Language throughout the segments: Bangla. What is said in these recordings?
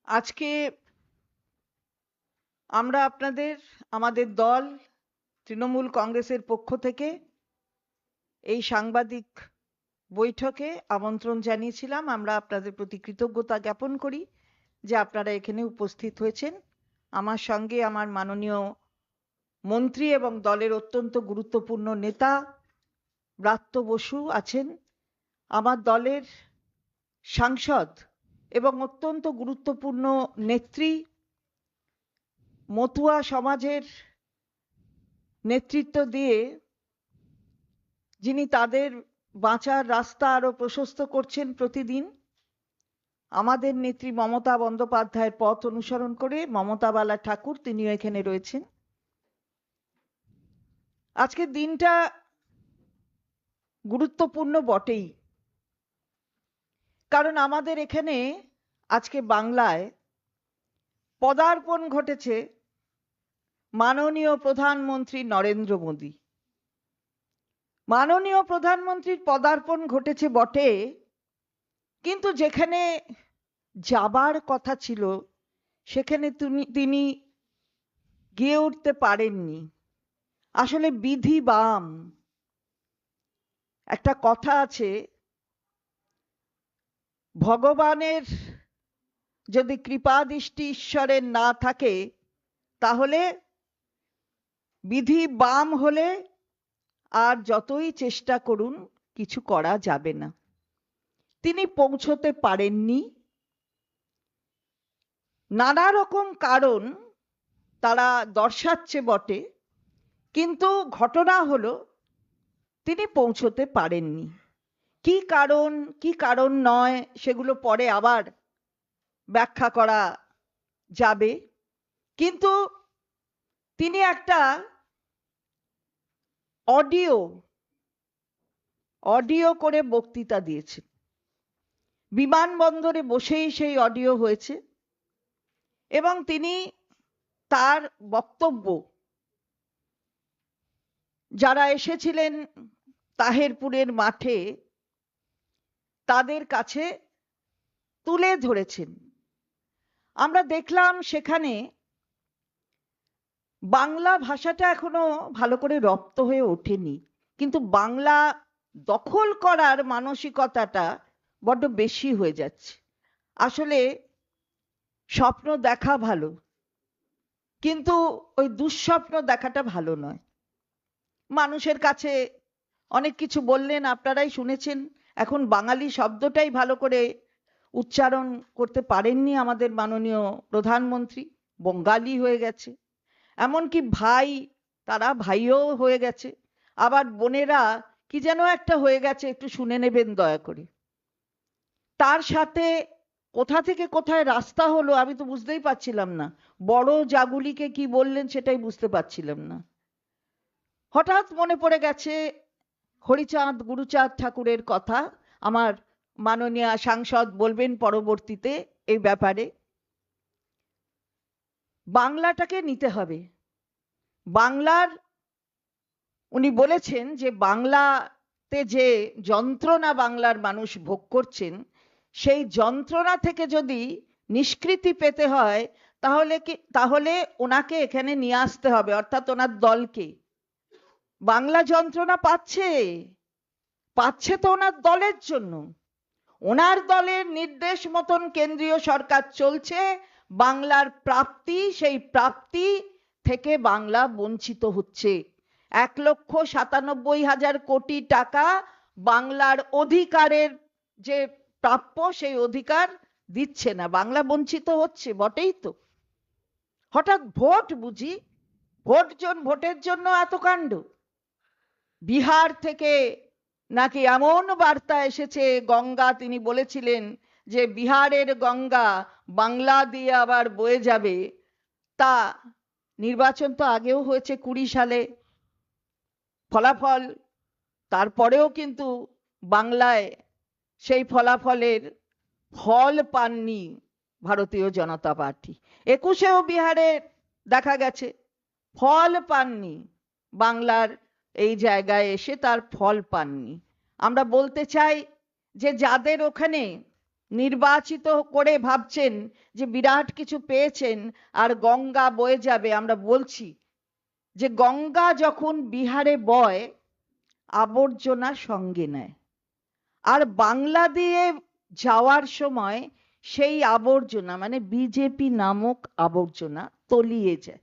আজকে আমরা আপনাদের আমাদের দল তৃণমূল কংগ্রেসের পক্ষ থেকে এই সাংবাদিক বৈঠকে আমন্ত্রণ জানিয়েছিলাম। আমরা আপনাদের প্রতি কৃতজ্ঞতা জ্ঞাপন করি যে আপনারা এখানে উপস্থিত হয়েছেন। আমার সঙ্গে আমার মাননীয় মন্ত্রী এবং দলের অত্যন্ত গুরুত্বপূর্ণ নেতা ব্রাত্য বসু আছেন, আমার দলের সাংসদ এবং অত্যন্ত গুরুত্বপূর্ণ নেত্রী, মতুয়া সমাজের নেতৃত্ব দিয়ে যিনি তাদের বাঁচার রাস্তা আরো প্রশস্ত করছেন প্রতিদিন, আমাদের নেত্রী মমতা বন্দ্যোপাধ্যায়ের পথ অনুসরণ করে মমতা বালা ঠাকুর, তিনিও এখানে রয়েছেন। আজকের দিনটা গুরুত্বপূর্ণ বটেই, কারণ আমাদের এখানে আজকে বাংলায় পদার্পণ ঘটেছে মাননীয় প্রধানমন্ত্রী নরেন্দ্র মোদী। মাননীয় প্রধানমন্ত্রীর পদার্পণ ঘটেছে বটে, কিন্তু যেখানে যাবার কথা ছিল সেখানে তিনি গিয়ে উঠতে পারেননি। আসলে বিধি বাম। একটা কথা আছে, ভগবানের যদি কৃপা দৃষ্টি ঈশ্বরের না থাকে তাহলে বিধি বাম হলে আর যতই চেষ্টা করুন কিছু করা যাবে না। তিনি পৌঁছতে পারেননি, নানা রকম কারণ তারা দর্শাচ্ছে বটে, কিন্তু ঘটনা হলো তিনি পৌঁছতে পারেননি। কি কারণ নয় সেগুলো পরে আবার ব্যাখ্যা করা যাবে, কিন্তু তিনি একটা অডিও করে বক্তৃতা দিয়েছেন। বিমানবন্দরে বসেই সেই অডিও হয়েছে এবং তিনি তার বক্তব্য যারা এসেছিলেন তাহেরপুরের মাঠে তাদের কাছে তুলে ধরেছেন। আমরা দেখলাম সেখানে বাংলা ভাষাটা এখনো ভালো করে রপ্ত হয়ে ওঠেনি, কিন্তু বাংলা দখল করার মানসিকতাটা বড্ড বেশি হয়ে যাচ্ছে। আসলে স্বপ্ন দেখা ভালো, কিন্তু ওই দুঃস্বপ্ন দেখাটা ভালো নয়। মানুষের কাছে অনেক কিছু বললেন, আপনারাই শুনেছেন। এখন বাঙালি শব্দটাই ভালো করে উচ্চারণ করতে পারেননি আমাদের মাননীয় প্রধানমন্ত্রী, বঙ্গালী হয়ে গেছে। এমনকি ভাই, তারা ভাইও হয়ে গেছে, আবার বোনেরা কি যেন একটা হয়ে গেছে, একটু শুনে নেবেন দয়া করে। তার সাথে কোথা থেকে কোথায় রাস্তা হলো আমি তো বুঝতেই পারছিলাম না। বড় জাগুলিকে কি বললেন সেটাই বুঝতে পারছিলাম না। হঠাৎ মনে পড়ে গেছে হরিচাঁদ গুরুচাঁদ ঠাকুরের কথা। আমার মাননীয় সাংসদ বলবেন পরবর্তীতে এই ব্যাপারে। বাংলাটাকে নিতে হবে। বাংলার উনি বলেছেন যে বাংলাতে যে যন্ত্রণা বাংলার মানুষ ভোগ করছেন, সেই যন্ত্রণা থেকে যদি নিষ্কৃতি পেতে হয় তাহলে ওনাকে এখানে নিয়ে আসতে হবে, অর্থাৎ ওনার দলকে। বাংলা যন্ত্রণা পাচ্ছে তো ওনার দলের জন্য। ওনার দলের নির্দেশ মতন কেন্দ্রীয় সরকার চলছে। বাংলার প্রাপ্তি, সেই প্রাপ্তি থেকে বাংলা বঞ্চিত হচ্ছে। 1,97,000 কোটি টাকা বাংলার অধিকারের যে প্রাপ্য সেই অধিকার দিচ্ছে না, বাংলা বঞ্চিত হচ্ছে বটেই তো। হঠাৎ ভোট বুঝি, ভোটের জন্য এত কাণ্ড। বিহার থেকে নাকি এমন বার্তা এসেছে, গঙ্গা তিনি বলেছিলেন যে বিহারের গঙ্গা বাংলা দিয়ে আবার বয়ে যাবে। তা নির্বাচন তো আগেও হয়েছে 20 সালে, ফলাফল তারপরেও কিন্তু বাংলায় সেই ফলাফলের ফল পাননি ভারতীয় জনতা পার্টি। 21-এও বিহারে দেখা গেছে ফল পাননি, বাংলার এই জায়গায় এসে তার ফল পাননি। আমরা বলতে চাই যে যাদের ওখানে নির্বাচিত করে ভাবছেন যে বিরাট কিছু পেয়েছেন আর গঙ্গা বয়ে যাবে। আমরা বলছি যে গঙ্গা যখন বিহারে বয় আবর্জনা সঙ্গে নেয়, আর বাংলা দিয়ে যাওয়ার সময় সেই আবর্জনা মানে বিজেপি নামক আবর্জনা তলিয়ে যায়।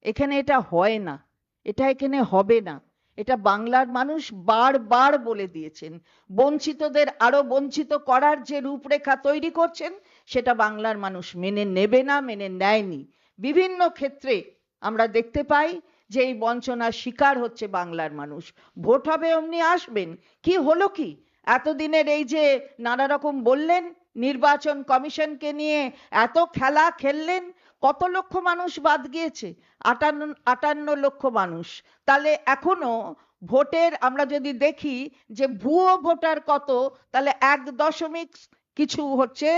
এখানে এটা হয় না, এটা এখানে হবে না। এটা বাংলার মানুষ বারবার বলে দিয়েছেন। বঞ্চিতদের আরো বঞ্চিত করার যে রূপরেখা তৈরি করছেন সেটা বাংলার মানুষ মেনে নেবে না, মেনে নেয়নি। বিভিন্ন ক্ষেত্রে আমরা দেখতে পাই যে এই বঞ্চনার শিকার হচ্ছে বাংলার মানুষ। ভোট হবে অমনি আসবেন। কি হলো কি এতদিনের এই যে নানা রকম বললেন, নির্বাচন কমিশনকে নিয়ে এত খেলা খেললেন, কত লক্ষ মানুষ বাদ গিয়েছে? 58 লক্ষ মানুষ। তাহলে এখনো ভোটের আমরা যদি দেখি যে ভুয়ো ভোটার কত, তাহলে 1 দশমিক কিছু হচ্ছে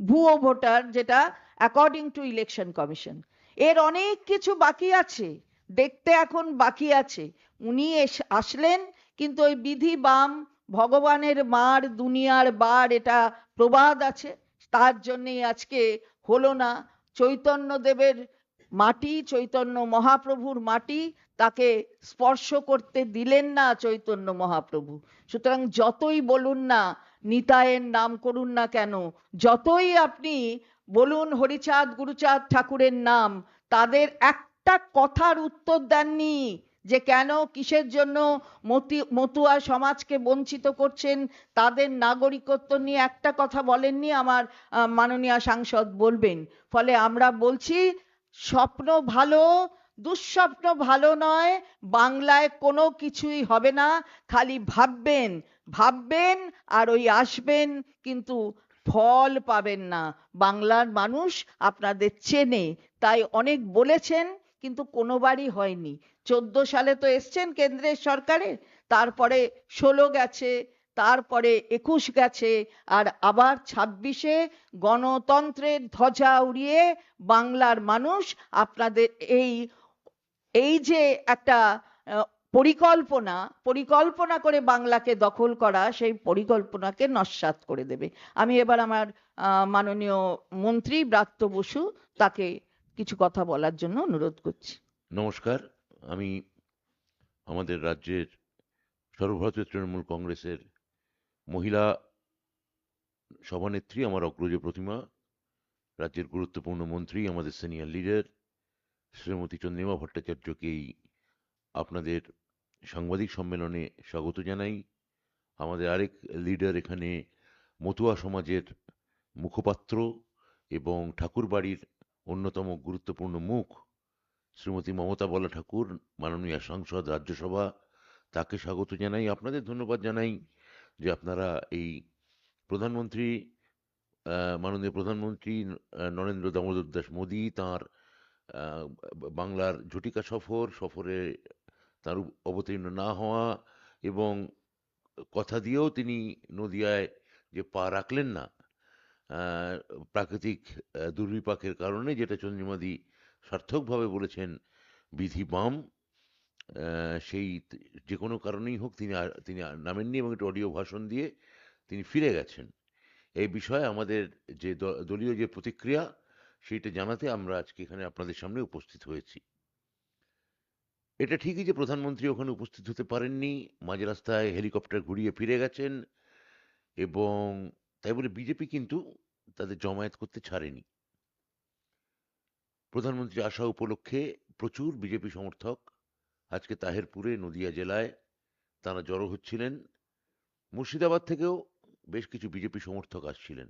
ভুয়ো ভোটার, যেটা অ্যাকর্ডিং টু ইলেকশন কমিশন। এর অনেক কিছু বাকি আছে, দেখতে এখন বাকি আছে। উনি আসলেন, কিন্তু ওই বিধি বাম ভগবানের মার দুনিয়ার বার, এটা প্রবাদ আছে, তার জন্যই আজকে হলো না। চৈতন্যদেবের মাটি, চৈতন্য মহাপ্রভুর মাটি, তাকে স্পর্শ করতে দিলেন না চৈতন্য মহাপ্রভু। সুতরাং যতই বলুন না নিতায়ের নাম করুন না কেন, যতই আপনি বলুন হরিচাঁদ গুরুচাঁদ ঠাকুরের নাম, তাদের একটা কথার উত্তর দেননি যে কেন কিসের জন্য মতুয়া সমাজকে বঞ্চিত করছেন, তাদের নাগরিকত্ব নিয়ে একটা কথা বলেননি। আমার মাননীয় সাংসদ বলবেন। ফলে আমরা বলছি স্বপ্ন ভালো, দুঃস্বপ্ন ভালো নয়। বাংলায় কোনো কিছুই হবে না, খালি ভাববেন ভাববেন আর ওই আসবেন, কিন্তু ফল পাবেন না। বাংলার মানুষ আপনাদের চেনে, তাই অনেক বলেছেন কিন্তু কোনোবারই হয়নি। 14 সালে তো এসছেন কেন্দ্রের সরকারে, তারপরে 16 গেছে, তারপরে 21 গেছে, আর আবার 26-এ গণতন্ত্রের ধ্বজা উড়িয়ে বাংলার মানুষ আপনাদের এই এই যে একটা পরিকল্পনা পরিকল্পনা করে বাংলাকে দখল করা, সেই পরিকল্পনাকে নস্যাৎ করে দেবে। আমি এবার আমার মাননীয় মন্ত্রী ব্রাত্য বসু, তাকে কিছু কথা বলার জন্য অনুরোধ করছি। নমস্কার। আমি আমাদের রাজ্যের সর্বভারতীয় তৃণমূল কংগ্রেসের মহিলা সভানেত্রী, আমার অগ্রজ প্রতিমা, রাজ্যের গুরুত্বপূর্ণ মন্ত্রী, আমাদের সিনিয়র লিডার শ্রীমতী চন্দ্রিমা ভট্টাচার্যকেই আপনাদের সাংবাদিক সম্মেলনে স্বাগত জানাই। আমাদের আরেক লিডার এখানে মতুয়া সমাজের মুখপাত্র এবং ঠাকুরবাড়ির অন্যতম গুরুত্বপূর্ণ মুখ শ্রীমতী মমতা বলা ঠাকুর, মাননীয় সাংসদ রাজ্যসভা, তাকে স্বাগত জানাই। আপনাদের ধন্যবাদ জানাই যে আপনারা এই প্রধানমন্ত্রী মাননীয় প্রধানমন্ত্রী নরেন্দ্র দামোদর দাস মোদী তাঁর বাংলার ঝটিকা সফরে তার অবতীর্ণ না হওয়া এবং কথা দিয়েও তিনি নদিয়ায় যে পা রাখলেন না আহ, প্রাকৃতিক দুর্বিপাকের কারণে, যেটা চন্দ্রিমাদি সার্থকভাবে বলেছেন বিধি বাম, সেই যে কোনো কারণেই হোক তিনি নামেননি এবং একটা অডিও ভাষণ দিয়ে তিনি ফিরে গেছেন। এই বিষয়ে আমাদের যে দলীয় যে প্রতিক্রিয়া সেইটা জানাতে আমরা আজকে এখানে আপনাদের সামনে উপস্থিত হয়েছি। এটা ঠিকই যে প্রধানমন্ত্রী ওখানে উপস্থিত হতে পারেননি, মাঝ রাস্তায় হেলিকপ্টার ঘুরিয়ে ফিরে গেছেন, এবং তাই বলে বিজেপি কিন্তু তাদের জমায়েত করতে ছাড়েনি। প্রধানমন্ত্রী আসা উপলক্ষে প্রচুর বিজেপি সমর্থক আজকে তাহেরপুরে, নদিয়া জেলায় তারা জড়ো হচ্ছিলেন। মুর্শিদাবাদ থেকেও বেশ কিছু বিজেপি সমর্থক আসছিলেন।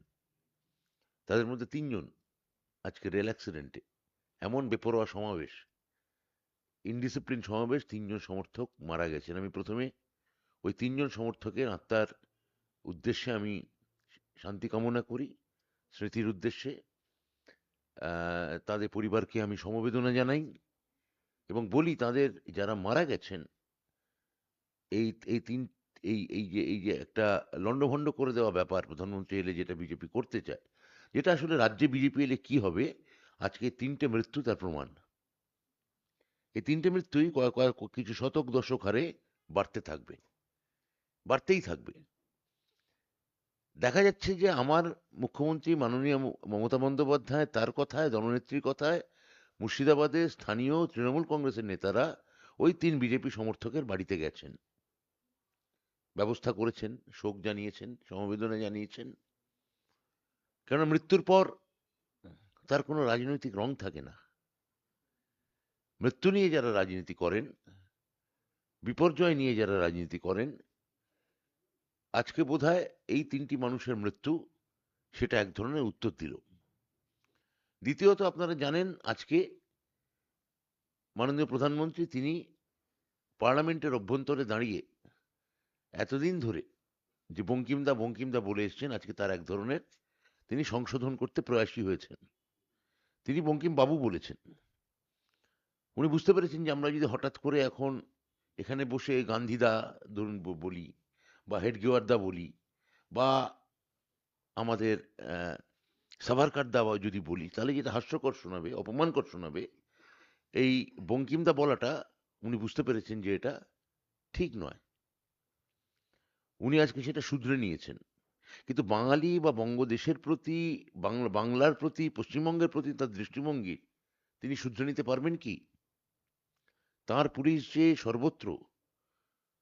তাদের মধ্যে 3 জন আজকে রেল অ্যাক্সিডেন্টে, এমন বেপরোয়া সমাবেশ, ইনডিসিপ্লিন সমাবেশ, 3 জন সমর্থক মারা গেছেন। আমি প্রথমে ওই 3 জন সমর্থকের আত্মার উদ্দেশ্যে আমি শান্তি কামনা করি, স্মৃতির উদ্দেশ্যে তাদের পরিবারকে আমি সমবেদনা জানাই এবং বলি তাদের যারা মারা গেছেন, এই এই তিন এই যে একটা লণ্ডভণ্ড করে দেওয়া ব্যাপার প্রধানমন্ত্রী এলে যেটা বিজেপি করতে চায়, যেটা আসলে রাজ্যে বিজেপি এলে কি হবে, আজকে 3টে মৃত্যু তার প্রমাণ। এই 3টে মৃত্যুই কিছু শতক দশক হারে বাড়তে থাকবে, বাড়তেই থাকবে। দেখা যাচ্ছে যে আমার মুখ্যমন্ত্রী মাননীয় মমতা বন্দ্যোপাধ্যায় তার কথায়, দলনেত্রীর কথায় মুর্শিদাবাদের স্থানীয় তৃণমূল কংগ্রেসের নেতারা ওই 3 বিজেপি সমর্থকের বাড়িতে গেছেন, ব্যবস্থা করেছেন, শোক জানিয়েছেন, সমবেদনা জানিয়েছেন। কেননা মৃত্যুর পর তার কোনো রাজনৈতিক রং থাকে না। মৃত্যু নিয়ে যারা রাজনীতি করেন, বিপর্যয় নিয়ে যারা রাজনীতি করেন, আজকে বোধহয় এই 3টি মানুষের মৃত্যু সেটা এক ধরনের উত্তর দিল। দ্বিতীয়ত আপনারা জানেন আজকে মাননীয় প্রধানমন্ত্রী তিনি পার্লামেন্টের অভ্যন্তরে দাঁড়িয়ে এতদিন ধরে যে বঙ্কিমদা বঙ্কিমদা বলে এসছেন, আজকে তার এক ধরনের তিনি সংশোধন করতে প্রয়াসী হয়েছেন। তিনি বঙ্কিম বাবু বলেছেন। উনি বুঝতে পেরেছেন যে আমরা যদি হঠাৎ করে এখন এখানে বসে গান্ধীদা ধরুন বলি, বা হেডগেওয়ারদা বলি, বা আমাদের সাভারকার দা যদি বলি, তাহলে যেটা হাস্যকর শোনাবে, অপমানকর শোনাবে। এই বঙ্কিমদা বলাটা উনি বুঝতে পেরেছেন যে এটা ঠিক নয়। উনি আজকে সেটা শুধরে নিয়েছেন। কিন্তু বাঙালি বা বঙ্গদেশের প্রতি, বাংলার প্রতি, পশ্চিমবঙ্গের প্রতি তার দৃষ্টিভঙ্গি তিনি শুধরে নিতে পারবেন কি? তাঁর পুলিশ যে সর্বত্র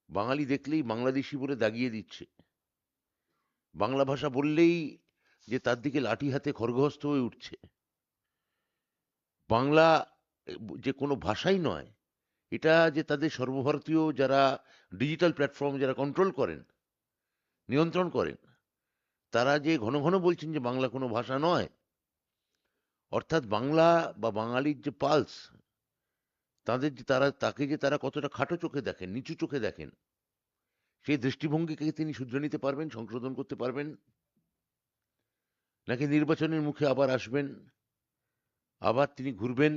বাঙালি দেখলেই বাংলাদেশি বলে দাগিয়ে দিচ্ছে, বাংলা ভাষা বললেই যে তার দিকে লাঠি হাতে খড়গহস্ত হয়ে উঠছে, বাংলা যে কোনো ভাষাই নয়, এটা যে তাদের সর্বভারতীয় যারা ডিজিটাল প্ল্যাটফর্ম যারা কন্ট্রোল করেন, নিয়ন্ত্রণ করেন, তারা যে ঘন ঘন বলছেন যে বাংলা কোনো ভাষা নয়। অর্থাৎ বাংলা বা বাঙালির যে পালস, তাদের যে তাকে যে তারা কতটা খাটো চোখে দেখেন, নিচু চোখে দেখেন, সেই দৃষ্টিভঙ্গিকে তিনি শুধরে নিতে পারবেন, সংশোধন করতে পারবেন, নাকি নির্বাচনের মুখে আবার আসবেন, আবার তিনি ঘুরবেন?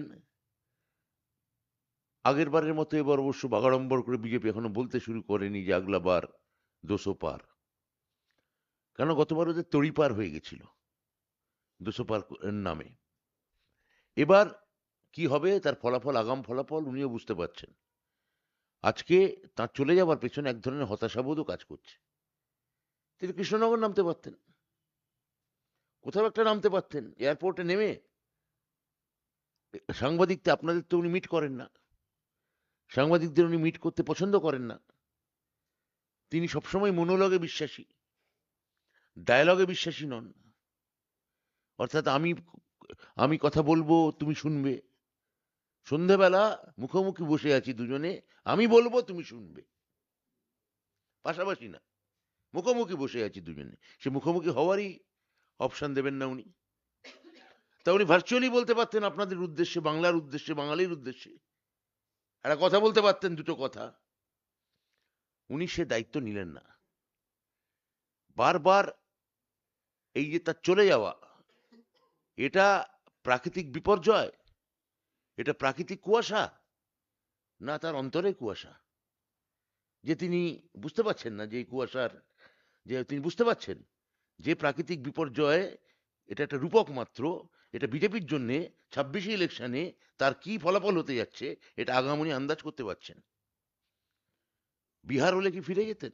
আগের বারের মতো এবার অবশ্য বাগাড়ম্বর করে বিজেপি এখনো বলতে শুরু করেনি যে আগলা বার 200 পার। কেন গতবার ওদের তড়িপার হয়ে গেছিল 200 পার নামে। এবার কি হবে তার ফলাফল, আগাম ফলাফল উনিও বুঝতে পারছেন। আজকে তার চলে যাওয়ার পেছনে এক ধরনের হতাশাবোধও কাজ করছে। তিনি কৃষ্ণনগর নামতে পারতেন, কোথাও একটা নামতে পারতেন, এয়ারপোর্টে নেমে। সাংবাদিকতে আপনাদের তো উনি মিট করেন না, সাংবাদিকদের উনি মিট করতে পছন্দ করেন না। তিনি সবসময় মনোলগে বিশ্বাসী, ডায়ালগে বিশ্বাসী নন। অর্থাৎ আমি কথা বলবো, তুমি শুনবে। সন্ধেবেলা মুখোমুখি বসে আছি দুজনে, আমি বলবো তুমি শুনবে, পাশাপাশি না, মুখোমুখি বসে আছি দুজনে। সে মুখোমুখি হওয়ারই অপশন দেবেন না উনি। তা উনি ভার্চুয়ালি বলতে পারতেন আপনাদের উদ্দেশ্যে, বাংলার উদ্দেশ্যে, বাঙালির উদ্দেশ্যে একটা কথা বলতে পারতেন, দুটো কথা। উনি সে দায়িত্ব নিলেন না। বারবার এই যে তার চলে যাওয়া, এটা প্রাকৃতিক বিপর্যয়, এটা প্রাকৃতিক কুয়াশা, না তার অন্তরে কুয়াশা, যে তিনি বুঝতে পারছেন না যে এই কুয়াশার, যে তিনি বুঝতে পারছেন যে প্রাকৃতিক বিপর্যয় এটা একটা রূপক মাত্র। এটা বিজেপির জন্য 26 ইলেকশনে তার কি ফলাফল হতে যাচ্ছে এটা আগামনী আন্দাজ করতে পারছেন। বিহার হলে কি ফিরে যেতেন?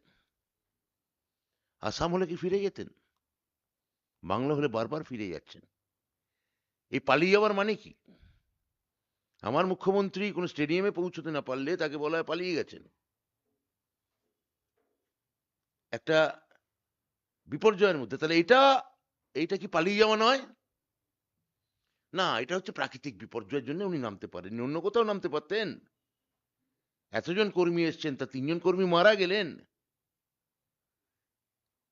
আসাম হলে কি ফিরে যেতেন? বাংলা হলে বারবার ফিরে যাচ্ছেন। এই পালিয়ে যাওয়ার মানে কি? আমার মুখ্যমন্ত্রী কোনো স্টেডিয়ামে পৌঁছতে না পারলে তাকে বলা হয় পালিয়ে গেছেন। একটা বিপর্যয়ের মধ্যে, তাহলে এইটা কি পালিয়ে যাওয়া নয়? না, এটা হচ্ছে প্রাকৃতিক বিপর্যয়ের জন্য উনি নামতে পারেননি, অন্য কোথাও নামতে পারতেন। এতজন কর্মী এসছেন, তা 3জন কর্মী মারা গেলেন,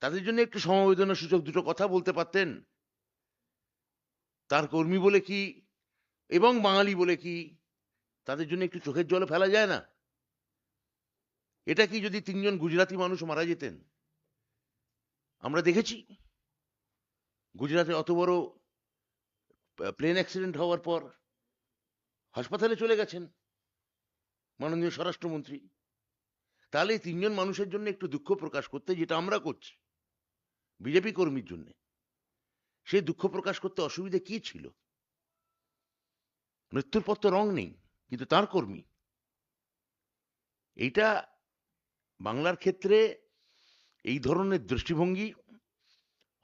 তাদের জন্য একটু সমবেদনা সূচক দুটো কথা বলতে পারতেন। তার কর্মী বলে কি এবং বাঙালি বলে কি তাদের জন্য একটু চোখের জলে ফেলা যায় না? এটা কি যদি 3জন গুজরাটি মানুষ মারা যেতেন? আমরা দেখেছি গুজরাটে অত বড় প্লেন অ্যাক্সিডেন্ট হওয়ার পর হাসপাতালে চলে গেছেন মাননীয় স্বরাষ্ট্রমন্ত্রী। তাহলে এই 3জন মানুষের জন্য একটু দুঃখ প্রকাশ করতে, যেটা আমরা করছি বিজেপি কর্মীর জন্য, সেই দুঃখ প্রকাশ করতে অসুবিধা কি ছিল? মৃত্যুর পর তো রং নেই, কিন্তু তার কর্মী। এইটা বাংলার ক্ষেত্রে এই ধরনের দৃষ্টিভঙ্গি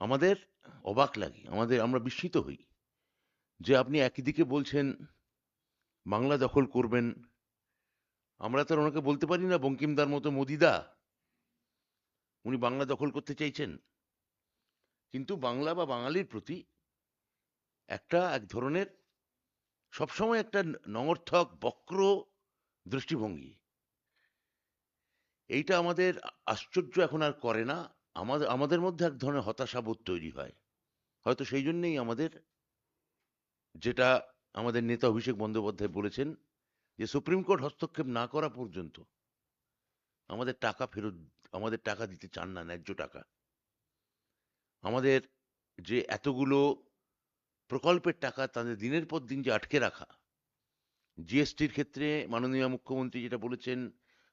আমাদের অবাক লাগে, আমরা বিস্মিত হই যে আপনি একই দিকে বলছেন বাংলা দখল করবেন। আমরা তো আর ওনাকে বলতে পারি না বঙ্কিমদার মতো মোদিদা উনি বাংলা দখল করতে চাইছেন, কিন্তু বাংলা বা বাঙালির প্রতি এক ধরনের সবসময় একটা নঙর্থক বক্র দৃষ্টিভঙ্গি, এইটা আমাদের আশ্চর্য এখন আর করে না। আমাদের মধ্যে এক ধরনের হতাশাবোধ তৈরি হয়। হয়তো সেই জন্যেই যেটা আমাদের নেতা অভিষেক বন্দ্যোপাধ্যায় বলেছেন যে সুপ্রিম কোর্ট হস্তক্ষেপ না করা পর্যন্ত আমাদের টাকা ফেরত, আমাদের টাকা দিতে চান না, ন্যায্য টাকা। আমাদের যে এতগুলো প্রকল্পের টাকা তাদের দিনের পর দিন যে আটকে রাখা, জিএসটির ক্ষেত্রে মাননীয় মুখ্যমন্ত্রী যেটা বলেছেন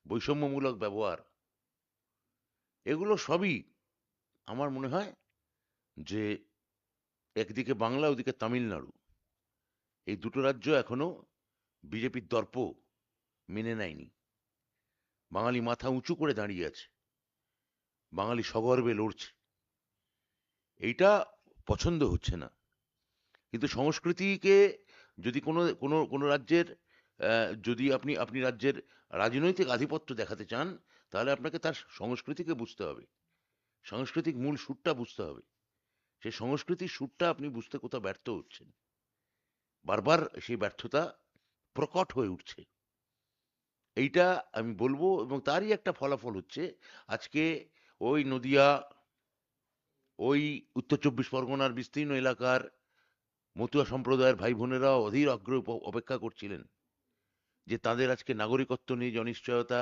বৈষম্যমূলক ব্যবহার, এগুলো সবই আমার মনে হয় যে একদিকে বাংলা, ওদিকে তামিলনাড়ু, এই দুটো রাজ্য এখনো বিজেপির দর্প মেনে নেয়নি। বাঙালি মাথা উঁচু করে দাঁড়িয়ে আছে, বাঙালি সগর্বে লড়ছে, এইটা পছন্দ হচ্ছে না। কিন্তু সংস্কৃতিকে যদি কোনো কোনো কোনো রাজ্যের যদি আপনি আপনি রাজ্যের রাজনৈতিক আধিপত্য দেখাতে চান, তাহলে আপনাকে তার সংস্কৃতিকে বুঝতে হবে, সাংস্কৃতিক মূল সুরটা বুঝতে হবে। সেই সংস্কৃতির সুরটা আপনি বুঝতে কোথাও ব্যর্থ হচ্ছেন, বারবার সেই ব্যর্থতা প্রকট হয়ে উঠছে। এইটা আমি বলবো, এবং তারই একটা ফলাফল হচ্ছে আজকে ওই নদিয়া, ওই উত্তর চব্বিশ পরগনার বিস্তীর্ণ এলাকার মতুয়া সম্প্রদায়ের ভাই বোনেরা অধীর আগ্রহে অপেক্ষা করছিলেন যে তাদের আজকে নাগরিকত্ব নিয়ে যে অনিশ্চয়তা,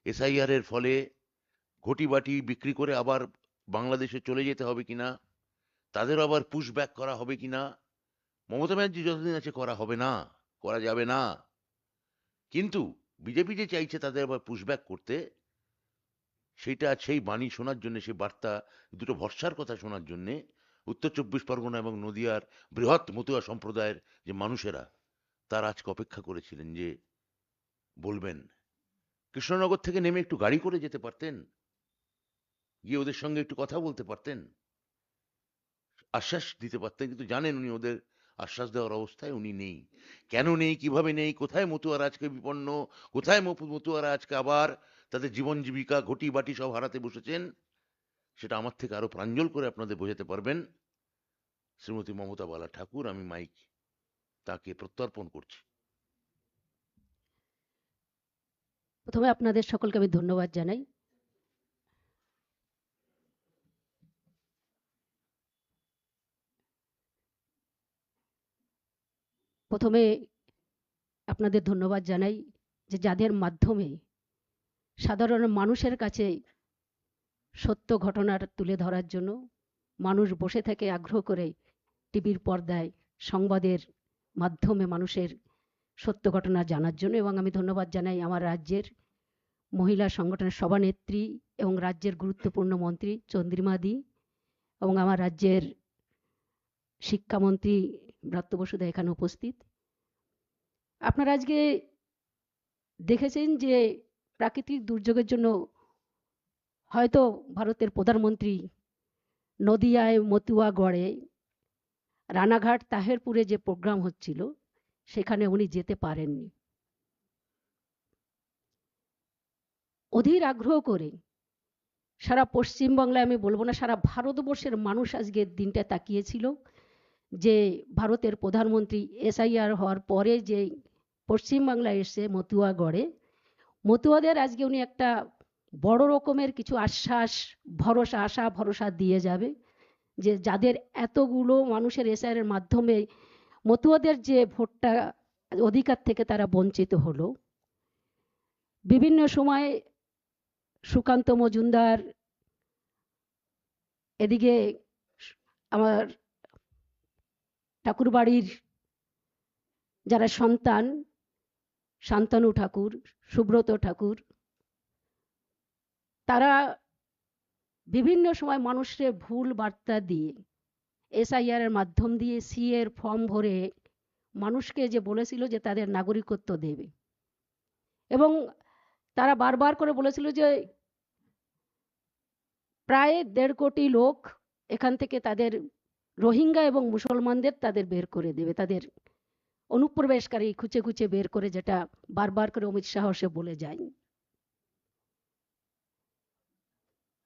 এসআইআর এর ফলে ঘটি বাটি বিক্রি করে আবার বাংলাদেশে চলে যেতে হবে কিনা, তাদের আবার পুশ ব্যাক করা হবে কিনা। মমতা ব্যানার্জি যতদিন আছে করা হবে না, করা যাবে না। কিন্তু বিজেপি যে চাইছে তাদের আবার পুশ ব্যাক করতে, সেইটা সেই বাণী শোনার জন্য, সেই বার্তা, দুটো ভরসার কথা শোনার জন্যে উত্তর চব্বিশ পরগনা এবং নদিয়ার বৃহৎ মতুয়া সম্প্রদায়ের যে মানুষেরা, তারা আজকে অপেক্ষা করেছিলেন যে বলবেন। কৃষ্ণনগর থেকে নেমে একটু গাড়ি করে যেতে পারতেন, গিয়ে ওদের সঙ্গে একটু কথা বলতে পারতেন, আশ্বাস দিতে পারতেন, কিন্তু জানেন উনি ওদের আশ্বাস দেওয়ার অবস্থায় উনি নেই। কেন নেই, কিভাবে নেই, কোথায় মতুয়ারা আজকে বিপন্ন, কোথায় মতুয়ারা আজকে আবার তাদের জীবন জীবিকা ঘটি বাটি সব হারাতে বসেছেন, সেটা আমার থেকে আরো প্রাঞ্জল করে আপনাদের বোঝাতে পারবেন শ্রীমতী মমতা বালা ঠাকুর। আমি মাইক তাকে প্রত্যর্পণ করছি। প্রথমে আপনাদের সকলকে আমি ধন্যবাদ জানাই। প্রথমে আপনাদের ধন্যবাদ জানাই যে যাদের মাধ্যমে সাধারণ মানুষের কাছে সত্য ঘটনার তুলে ধরার জন্য মানুষ বসে থেকে আগ্রহ করে টিভির পর্দায় সংবাদের মাধ্যমে মানুষের সত্য ঘটনা জানার জন্য। এবং আমি ধন্যবাদ জানাই আমার রাজ্যের মহিলা সংগঠনের সভানেত্রী এবং রাজ্যের গুরুত্বপূর্ণ মন্ত্রী চন্দ্রিমাদি এবং আমার রাজ্যের শিক্ষামন্ত্রী ব্রাত্য বসুদা এখানে উপস্থিত। আপনারা আজকে দেখেছেন যে প্রাকৃতিক দুর্যোগের জন্য হয়তো ভারতের প্রধানমন্ত্রী নদিয়ায়, মতুয়াগড়ে, রানাঘাট, তাহেরপুরে যে প্রোগ্রাম হচ্ছিল সেখানে উনি যেতে পারেননি। অধীর আগ্রহ করে সারা পশ্চিমবাংলায়, আমি বলবো না সারা ভারতবর্ষের মানুষ আজকের দিনটা তাকিয়েছিল যে ভারতের প্রধানমন্ত্রী এসআইআর হওয়ার পরে যে পশ্চিমবাংলায় এসে মতুয়াগড়ে মতুয়াদের আজকে উনি একটা বড় রকমের কিছু আশ্বাস, ভরসা, আশা ভরসা দিয়ে যাবে যে যাদের এতগুলো মানুষের এসআইআর এর মাধ্যমে মতুয়াদের যে ভোটটা অধিকার থেকে তারা বঞ্চিত হলো। বিভিন্ন সময় সুকান্ত মজুমদার, এদিকে আমার ঠাকুরবাড়ির যারা সন্তান, শান্তনু ঠাকুর, সুব্রত ঠাকুর, তারা বিভিন্ন সময় মানুষের ভুল বার্তা দিয়ে এসআইআর এর মাধ্যম দিয়ে সিএ এর ফর্ম ভরে মানুষকে যে বলেছিল যে তাদের নাগরিকত্ব দেবে, এবং তারা বারবার করে বলেছিল যে প্রায় 1.5 কোটি লোক এখান থেকে তাদের রোহিঙ্গা এবং মুসলমানদের তাদের বের করে দেবে, তাদের অনুপ্রবেশকারী খুঁজে খুঁজে বের করে, যেটা বারবার করে অমিত শাহ সে বলে যায়।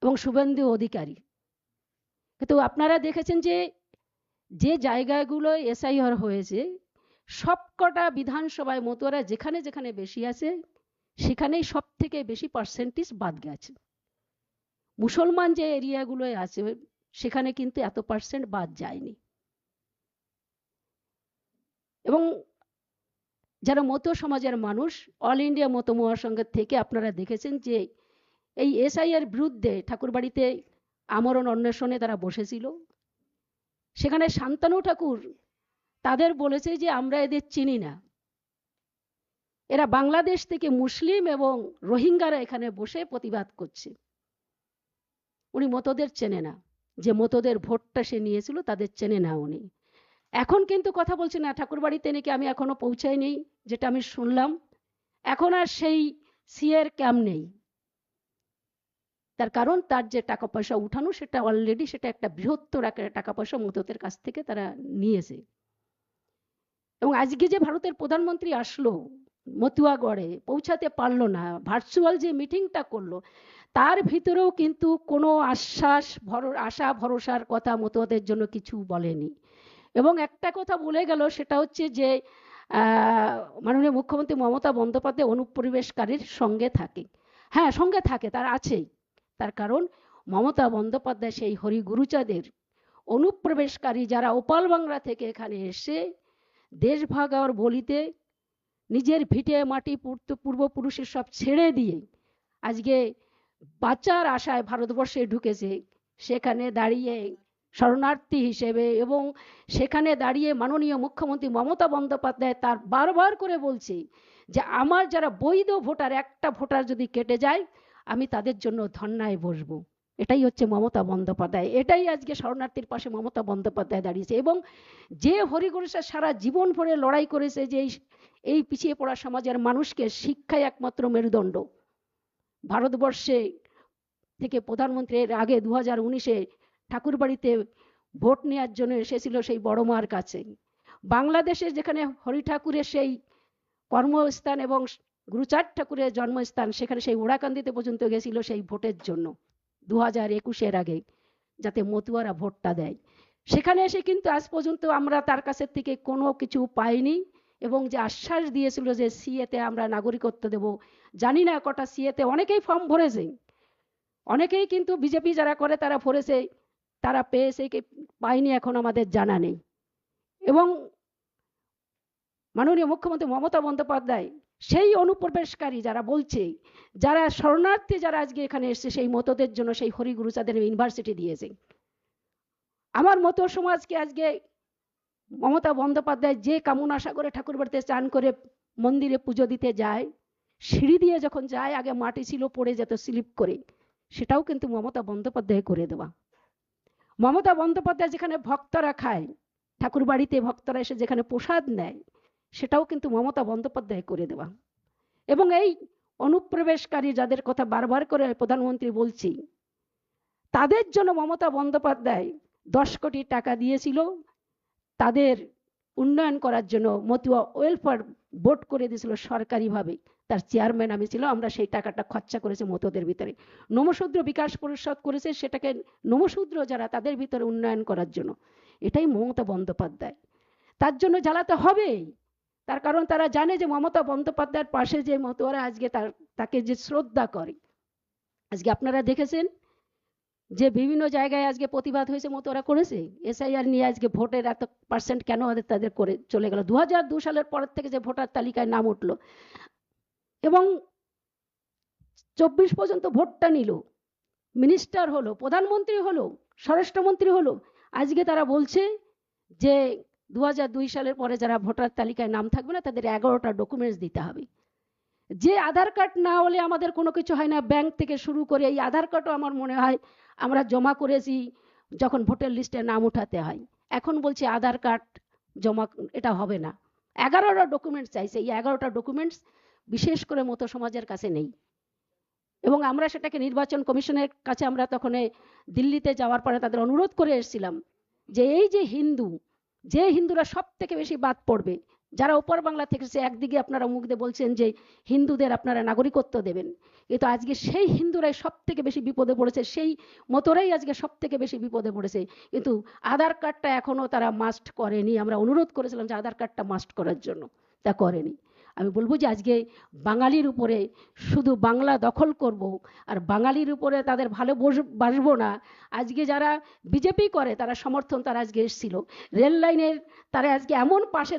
এবং শুভেন্দু অধিকারী, কিন্তু আপনারা দেখেছেন যে যে জায়গাগুলো এসআইআর হয়েছে সবকটা বিধানসভায় মতুয়ারা যেখানে যেখানে বেশি আছে সেখানেই সব থেকে বেশি পার্সেন্টেজ বাদ গেছে। মুসলমান যে এরিয়াগুলোয় আছে সেখানে কিন্তু এত পার্সেন্ট বাদ যায়নি। এবং যারা মতুয়া সমাজের মানুষ অল ইন্ডিয়া মতো মহাসংঘের থেকে আপনারা দেখেছেন যে এই এসআইআর বিরুদ্ধে ঠাকুরবাড়িতে আমরণ অন্বেষণে তারা বসেছিল। সেখানে শান্তনু ঠাকুর তাদের বলেছে যে আমরা এদের চিনি না, এরা বাংলাদেশ থেকে মুসলিম এবং রোহিঙ্গারা এখানে বসে প্রতিবাদ করছে। উনি মতদের চেনে না, যে মতদের ভোটটা সে নিয়েছিল তাদের চেনে না উনি। এখন কিন্তু কথা বলছে না ঠাকুরবাড়িতে নাকি আমি এখনো পৌঁছাইনি, যেটা আমি শুনলাম। এখন আর সেই সিএর ক্যাম্প নেই, তার কারণ তার যে টাকা পয়সা উঠানো সেটা অলরেডি সেটা একটা বৃহত্তর আকারের টাকা পয়সা মতদের কাছ থেকে তারা নিয়েছে। এবং আজকে যে ভারতের প্রধানমন্ত্রী আসলো মতুয়াগড়ে, পৌঁছাতে পারলো না, ভার্চুয়াল যে মিটিংটা করলো তার ভিতরেও কিন্তু কোনো আশা ভরসার কথা মতুয়াদের জন্য কিছু বলেনি। এবং একটা কথা বলে গেল, সেটা হচ্ছে যে মাননীয় মুখ্যমন্ত্রী মমতা বন্দ্যোপাধ্যায় অনুপ্রবেশকারীর সঙ্গে থাকে। হ্যাঁ, সঙ্গে থাকে, তার আছেই। তার কারণ মমতা বন্দ্যোপাধ্যায় সেই হরিগুরুচাঁদের অনুপ্রবেশকারী যারা ওপাল বাংলা থেকে এখানে এসে দেশ ভাগাওয়ার বলিতে নিজের ভিটে মাটি পূর্বপুরুষের সব ছেড়ে দিয়ে আজকে বাঁচার আশায় ভারতবর্ষে ঢুকেছে, সেখানে দাঁড়িয়ে শরণার্থী হিসেবে, এবং সেখানে দাঁড়িয়ে মাননীয় মুখ্যমন্ত্রী মমতা বন্দ্যোপাধ্যায় তার বারবার করে বলছে যে আমার যারা বৈধ ভোটার, একটা ভোটার যদি কেটে যায় আমি তাদের জন্য ধর্নায় বসবো। এটাই হচ্ছে মমতা বন্দ্যোপাধ্যায়, এটাই আজকে শরণার্থীর পাশে মমতা বন্দ্যোপাধ্যায় দাঁড়িয়েছে। এবং যে হরিগুরুসা সারা জীবন ভরে লড়াই করেছে যে এই পিছিয়ে পড়া সমাজের মানুষকে শিক্ষায় একমাত্র মেরুদণ্ড। ভারতবর্ষে থেকে প্রধানমন্ত্রী এর আগে 2019-এ ঠাকুরবাড়িতে ভোট নেওয়ার জন্য এসেছিল সেই বড় মার কাছে। বাংলাদেশে যেখানে হরি ঠাকুরের সেই কর্মস্থান এবং গুরুচাঁদ ঠাকুরের জন্মস্থান, সেখানে সেই ওড়াকান্দিতে পর্যন্ত গেছিল সেই ভোটের জন্য 2021-এর আগে, যাতে মতুয়ারা ভোটটা দেয়। সেখানে এসে কিন্তু আজ পর্যন্ত আমরা তার কাছে থেকে কোনো কিছু পাইনি। এবং যে আশ্বাস দিয়েছিল যে সিএতে আমরা নাগরিকত্ব দেব, জানি না কটা সিএতে, অনেকেই ফর্ম ভরেছে, অনেকেই কিন্তু বিজেপি যারা করে তারা ভরেছে, তারা পেয়েছে কি পায়নি এখন আমাদের জানা নেই। এবং মাননীয় মুখ্যমন্ত্রী মমতা বন্দ্যোপাধ্যায় সেই অনুপ্রবেশকারী যারা বলছে, যারা শরণার্থী যারা আজকে এখানে এসছে, সেই মতদের জন্য সেই হরিগুরুচাঁদের ইউনিভার্সিটি দিয়েছে। আমার মতো সমাজকে আজকে মমতা বন্দ্যোপাধ্যায় যে কামনা আশা করে ঠাকুরবাড়িতে চান করে মন্দিরে পুজো দিতে যায়, সিঁড়ি দিয়ে যখন যায় আগে মাটি ছিল, পড়ে যেত স্লিপ করে, সেটাও কিন্তু মমতা বন্দ্যোপাধ্যায় করে দেওয়া। মমতা বন্দ্যোপাধ্যায় যেখানে ভক্তরা খায়, ঠাকুরবাড়িতে ভক্তরা এসে যেখানে প্রসাদ নেয়, সেটাও কিন্তু মমতা বন্দ্যোপাধ্যায় করে দেওয়া। এবং এই অনুপ্রবেশকারী যাদের কথা বারবার করে প্রধানমন্ত্রী বলছি, তাদের জন্য মমতা বন্দ্যোপাধ্যায় 10 কোটি টাকা দিয়েছিল তাদের উন্নয়ন করার জন্য। মতুয়া ওয়েলফেয়ার বোর্ড করে দিয়েছিল সরকারিভাবে, তার চেয়ারম্যান আমি ছিল, আমরা সেই টাকাটা খরচা করেছি মতুয়াদের ভিতরে। নমশূদ্র বিকাশ পরিষদ করেছে, সেটাকে নমশূদ্র যারা তাদের ভিতরে উন্নয়ন করার জন্য। এটাই মমতা বন্দ্যোপাধ্যায়। তার জন্য জ্বালাতে হবেই, তার কারণ তারা জানে যে মমতা বন্দ্যোপাধ্যায়ের পাশে যে মতুয়ারা আজকে তাকে যে শ্রদ্ধা করে। আজকে আপনারা দেখেছেন যে বিভিন্ন জায়গায় আজকে প্রতিবাদ হয়েছে, মতুয়ারা করেছে এসআইআর নিয়ে। আজকে ভোটের এত পার্সেন্ট কেন তাদের করে চলে গেল? 2002 সালের পর থেকে যে ভোটার তালিকায় নাম উঠলো এবং 24 পর্যন্ত ভোটটা নিল, মিনিস্টার হলো, প্রধানমন্ত্রী হলো, স্বরাষ্ট্রমন্ত্রী হলো, আজকে তারা বলছে যে 2002 সালের পরে যারা ভোটার তালিকায় নাম থাকবে না তাদের 11টা ডকুমেন্টস দিতে হবে। যে আধার কার্ড না হলে আমাদের কোনো কিছু হয় না, ব্যাংক থেকে শুরু করে এই আধার কার্ডও আমার মনে হয় আমরা জমা করেছি যখন ভোটার লিস্টে নাম উঠাতে হয়। এখন বলছে আধার কার্ড জমা, এটা হবে না। 11টা ডকুমেন্টস চাইছে, এই 11টা ডকুমেন্টস বিশেষ করে মতো সমাজের কাছে নেই। এবং আমরা সেটাকে নির্বাচন কমিশনের কাছে আমরা তখন দিল্লিতে যাওয়ার পরে তাদের অনুরোধ করে এসেছিলাম যে এই যে যে হিন্দুরা সব থেকে বেশি বাদ পড়বে, যারা ওপর বাংলা থেকে এসেছে, একদিকে আপনারা মুখ দিয়ে বলছেন যে হিন্দুদের আপনারা নাগরিকত্ব দেবেন, কিন্তু আজকে সেই হিন্দুরাই সব থেকে বেশি বিপদে পড়েছে, সেই মতরাই আজকে সব থেকে বেশি বিপদে পড়েছে। কিন্তু আধার কার্ডটা এখনো তারা মাস্ট করেনি। আমরা অনুরোধ করেছিলাম যে আধার কার্ডটা মাস্ট করার জন্য, তা করেনি। আমি বলবো যে আজকে বাঙালির উপরে শুধু বাংলা দখল করব আর বাঙালির উপরে তাদের ভালো বাসবো না। আজকে যারা বিজেপি করে তারা সমর্থন, তারা আজকে এসেছিল রেল লাইনের, তারা আজকে এমন পাশে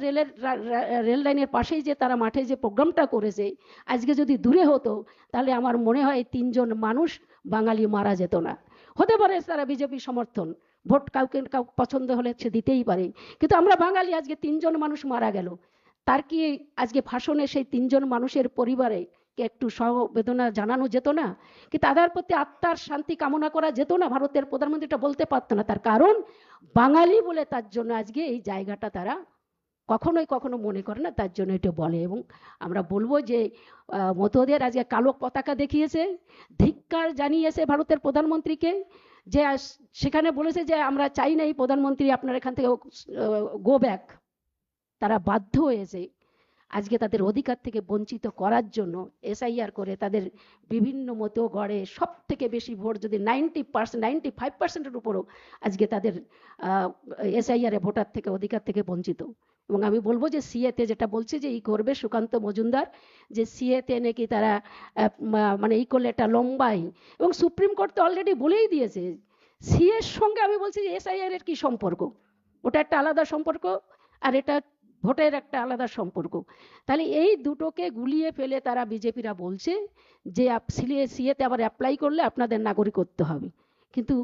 রেল লাইনের পাশেই যে তারা মাঠে যে প্রোগ্রামটা করেছে, আজকে যদি দূরে হতো তাহলে আমার মনে হয় 3 জন মানুষ বাঙালি মারা যেত না। হতে পারে তারা বিজেপি সমর্থন, ভোট কাউকে পছন্দ হলে সে দিতেই পারে, কিন্তু আমরা বাঙালি, আজকে 3 জন মানুষ মারা গেল, তার কি আজকে ভাষণে সেই 3 জন মানুষের পরিবারে একটু সমবেদনা জানানো যেত না? কি তাদের প্রতি আত্মার শান্তি কামনা করা যেত না? ভারতের প্রধানমন্ত্রীটা বলতে পারতো না, তার কারণ বাঙালি বলে তার জন্য আজকে এই জায়গাটা তারা কখনো মনে করে না, তার জন্য এটা বলে। এবং আমরা বলবো যে মতদের আজকে কালো পতাকা দেখিয়েছে, ধিক্কার জানিয়েছে ভারতের প্রধানমন্ত্রীকে, যে সেখানে বলেছে যে আমরা চাই না এই প্রধানমন্ত্রী আপনার এখান থেকে গো ব্যাক। তারা বাধ্য হয়েছে আজকে তাদের অধিকার থেকে বঞ্চিত করার জন্য এসআইআর করে তাদের বিভিন্ন মতো গড়ে সব থেকে বেশি ভোট, যদি 95%-95%-এর উপরও আজকে তাদের এসআইআর ভোটার থেকে অধিকার থেকে বঞ্চিত। এবং আমি বলবো যে সিএতে যেটা বলছে যে করবে সুকান্ত মজুমদার, যে সিএতে নাকি তারা মানে করলে একটা লম্বাই, এবং সুপ্রিম কোর্ট তো অলরেডি বলেই দিয়েছে সিএর সঙ্গে। আমি বলছি যে এসআইআর এর কি সম্পর্ক? ওটা একটা আলাদা সম্পর্ক, আর এটা ভোটের একটা আলাদা সম্পর্ক। তাহলে এই দুটোকে গুলিয়ে ফেলে তারা বিজেপিরা বলছে যে সিএতে আবার অ্যাপ্লাই করলে আপনাদের নাগরিকত্ব হবে। কিন্তু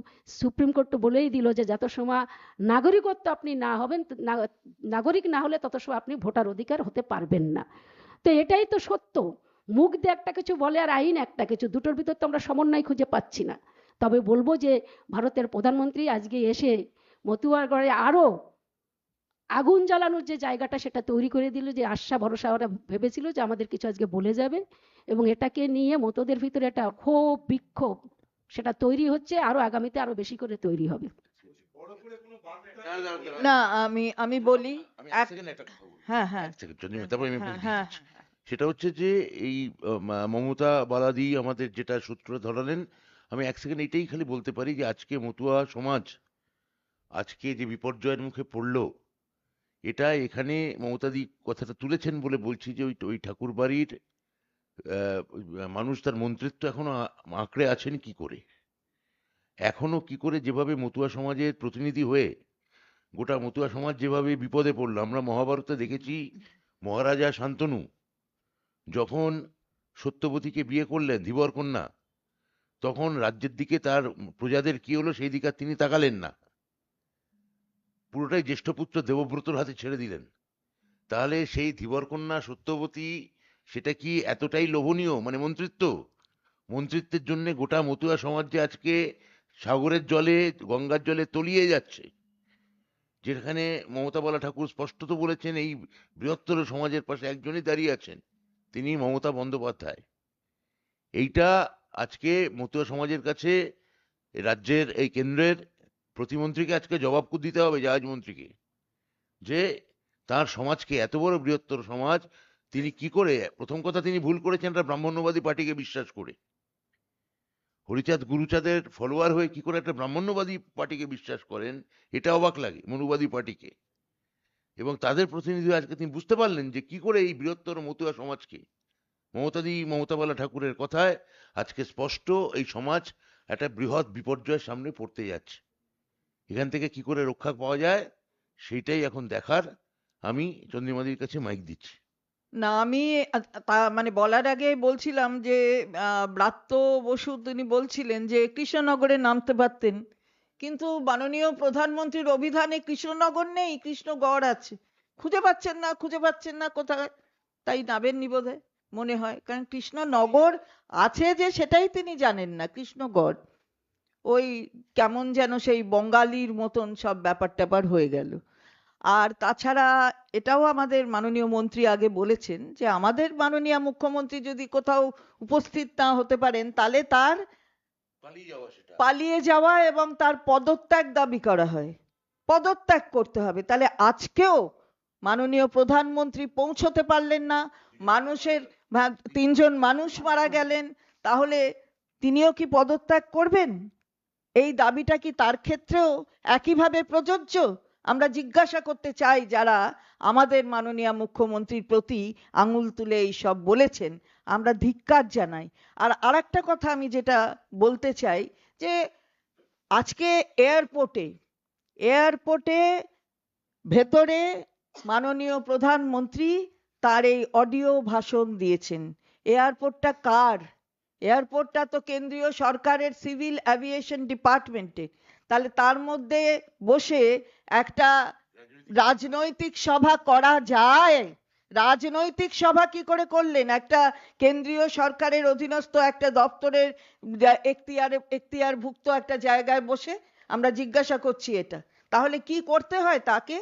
সুপ্রিম কোর্ট তো বলেই দিল যে যত সময় নাগরিকত্ব আপনি না হবেন, নাগরিক না হলে তত সময় আপনি ভোটার অধিকার হতে পারবেন না। তো এটাই তো সত্য। মুখ দিয়ে একটা কিছু বলে আর আইন একটা কিছু, দুটোর ভিতর তো আমরা সমন্বয় খুঁজে পাচ্ছি না। তবে বলবো যে ভারতের প্রধানমন্ত্রী আজকে এসে মতুয়ারগড়ে আরো আগুন জ্বালানোর যে জায়গাটা সেটা তৈরি করে দিল, যে আশা ভরসা ওরা ভেবেছিল যে আমাদের কিছু আজকে বলে যাবে, এবং এটাকে নিয়ে মতদের ভিতরে একটা ক্ষোভ বিক্ষোভ সেটা তৈরি হচ্ছে, আরো আগামীতে আরো বেশি করে তৈরি হবে। না আমি বলি হ্যাঁ হ্যাঁ তারপরে আমি হ্যাঁ হ্যাঁ সেটা হচ্ছে যে এই মমতা বালাদি আমাদের যেটা সূত্র ধরালেন, আমি 1 সেকেন্ড এটাই খালি বলতে পারি যে আজকে মতুয়া সমাজ আজকে যে বিপর্যয়ের মুখে পড়লো, এটা এখানে মমতাদি কথাটা তুলেছেন বলে বলছি যে ওই ঠাকুর বাড়ির মানুষ তার মন্ত্রিত্ব এখনো আঁকড়ে আছেন কি করে, এখনো কি করে যেভাবে মতুয়া সমাজের প্রতিনিধি হয়ে গোটা মতুয়া সমাজ যেভাবে বিপদে পড়লো। আমরা মহাভারতে দেখেছি মহারাজা শান্তনু যখন সত্যবতীকে বিয়ে করলেন ধীবর কন্যা, তখন রাজ্যের দিকে তার প্রজাদের কি হলো সেই দিকে তিনি তাকালেন না, পুরোটাই জ্যেষ্ঠপুত্র দেবব্রতর হাতে ছেড়ে দিলেন। তাহলে সেই ধীবরকন্যা সত্যবতী সেটা কি এতটাই লোভনীয়? মানে মন্ত্রিত্বের জন্য গোটা মতুয়া সমাজ যে আজকে সাগরের জলে গঙ্গার জলে তলিয়ে যাচ্ছে, যেখানে মমতা বালা ঠাকুর স্পষ্টত বলেছেন এই বৃহত্তর সমাজের পাশে একজনই দাঁড়িয়ে আছেন, তিনি মমতা বন্দ্যোপাধ্যায়। এইটা আজকে মতুয়া সমাজের কাছে রাজ্যের এই কেন্দ্রের প্রতিমন্ত্রীকে আজকে জবাব দিতে হবে, জাহাজ মন্ত্রীকে, যে তার সমাজকে, এত বড় বৃহত্তর সমাজ, তিনি কি করে, প্রথম কথা তিনি ভুল করেছেন একটা ব্রাহ্মণ্যবাদী পার্টিকে বিশ্বাস করে। হরিচাঁদ গুরুচাঁদের ফলোয়ার হয়ে কি করে একটা ব্রাহ্মণ্যবাদী পার্টিকে বিশ্বাস করেন, এটা অবাক লাগে, মনুবাদী পার্টিকে। এবং তাদের প্রতিনিধি আজকে তিনি বুঝতে পারলেন যে কি করে এই বৃহত্তর মতুয়া সমাজকে, মমতা বালা ঠাকুরের কথায় আজকে স্পষ্ট এই সমাজ একটা বৃহৎ বিপর্যয়ের সামনে পড়তে যাচ্ছে। এখান থেকে কি করে রক্ষা পাওয়া যায় সেইটাই এখন দেখার। আমি চন্দ্রিমাদির কাছে মাইক দিচ্ছি। না আমি মানে বলার আগে বলছিলাম যে ব্রাত্য বসু তিনি বলছিলেন যে কৃষ্ণনগরে নামতে পারতেন, কিন্তু মাননীয় প্রধানমন্ত্রীর অভিধানে কৃষ্ণনগর নেই, কৃষ্ণগড় আছে। খুঁজে পাচ্ছেন না কোথায়, তাই নামেননি বোধহয় মনে হয়, কারণ কৃষ্ণনগর আছে যে সেটাই তিনি জানেন না, কৃষ্ণগড় ওই কেমন যেন সেই বঙ্গালীর মতন সব ব্যাপার ট্যাপার হয়ে গেল। আর তাছাড়া এটাও আমাদের মাননীয় মন্ত্রী আগে বলেছেন যে আমাদের মাননীয় মুখ্যমন্ত্রী যদি কোথাও উপস্থিত না হতে পারেন তাহলে তার পালিয়ে যাওয়া সেটা পালিয়ে যাওয়া এবং তার পদত্যাগ দাবি করা হয়, পদত্যাগ করতে হবে। তাহলে আজকেও মাননীয় প্রধানমন্ত্রী পৌঁছতে পারলেন না, মানুষের 3জন মানুষ মারা গেলেন, তাহলে তিনিও কি পদত্যাগ করবেন? এই দাবিটা কি তার ক্ষেত্রেও একইভাবে প্রযোজ্য? আমরা জিজ্ঞাসা করতে চাই যারা আমাদের মাননীয় মুখ্যমন্ত্রীর প্রতি আঙুল তুলে এই সব বলেছেন, আমরা ধিক্কার জানাই। আর আরেকটা কথা আমি যেটা বলতে চাই যে আজকে এয়ারপোর্টে ভেতরে মাননীয় প্রধানমন্ত্রী তার এই অডিও ভাষণ দিয়েছেন। এয়ারপোর্টটা কার? এয়ারপোর্টটা তো কেন্দ্রীয় সরকারের সিভিল অ্যাভিয়েশন ডিপার্টমেন্টে। তাহলে তার মধ্যে বসে একটা রাজনৈতিক সভা করা যায়? রাজনৈতিক সভা কি করে করলেন? একটা কেন্দ্রীয় সরকারের অধীনস্থ একটা দপ্তরের এখতিয়ারভুক্ত একটা জায়গায় বসে আমরা জিজ্ঞাসা করছি এটা। তাহলে কি করতে হয় তাকে?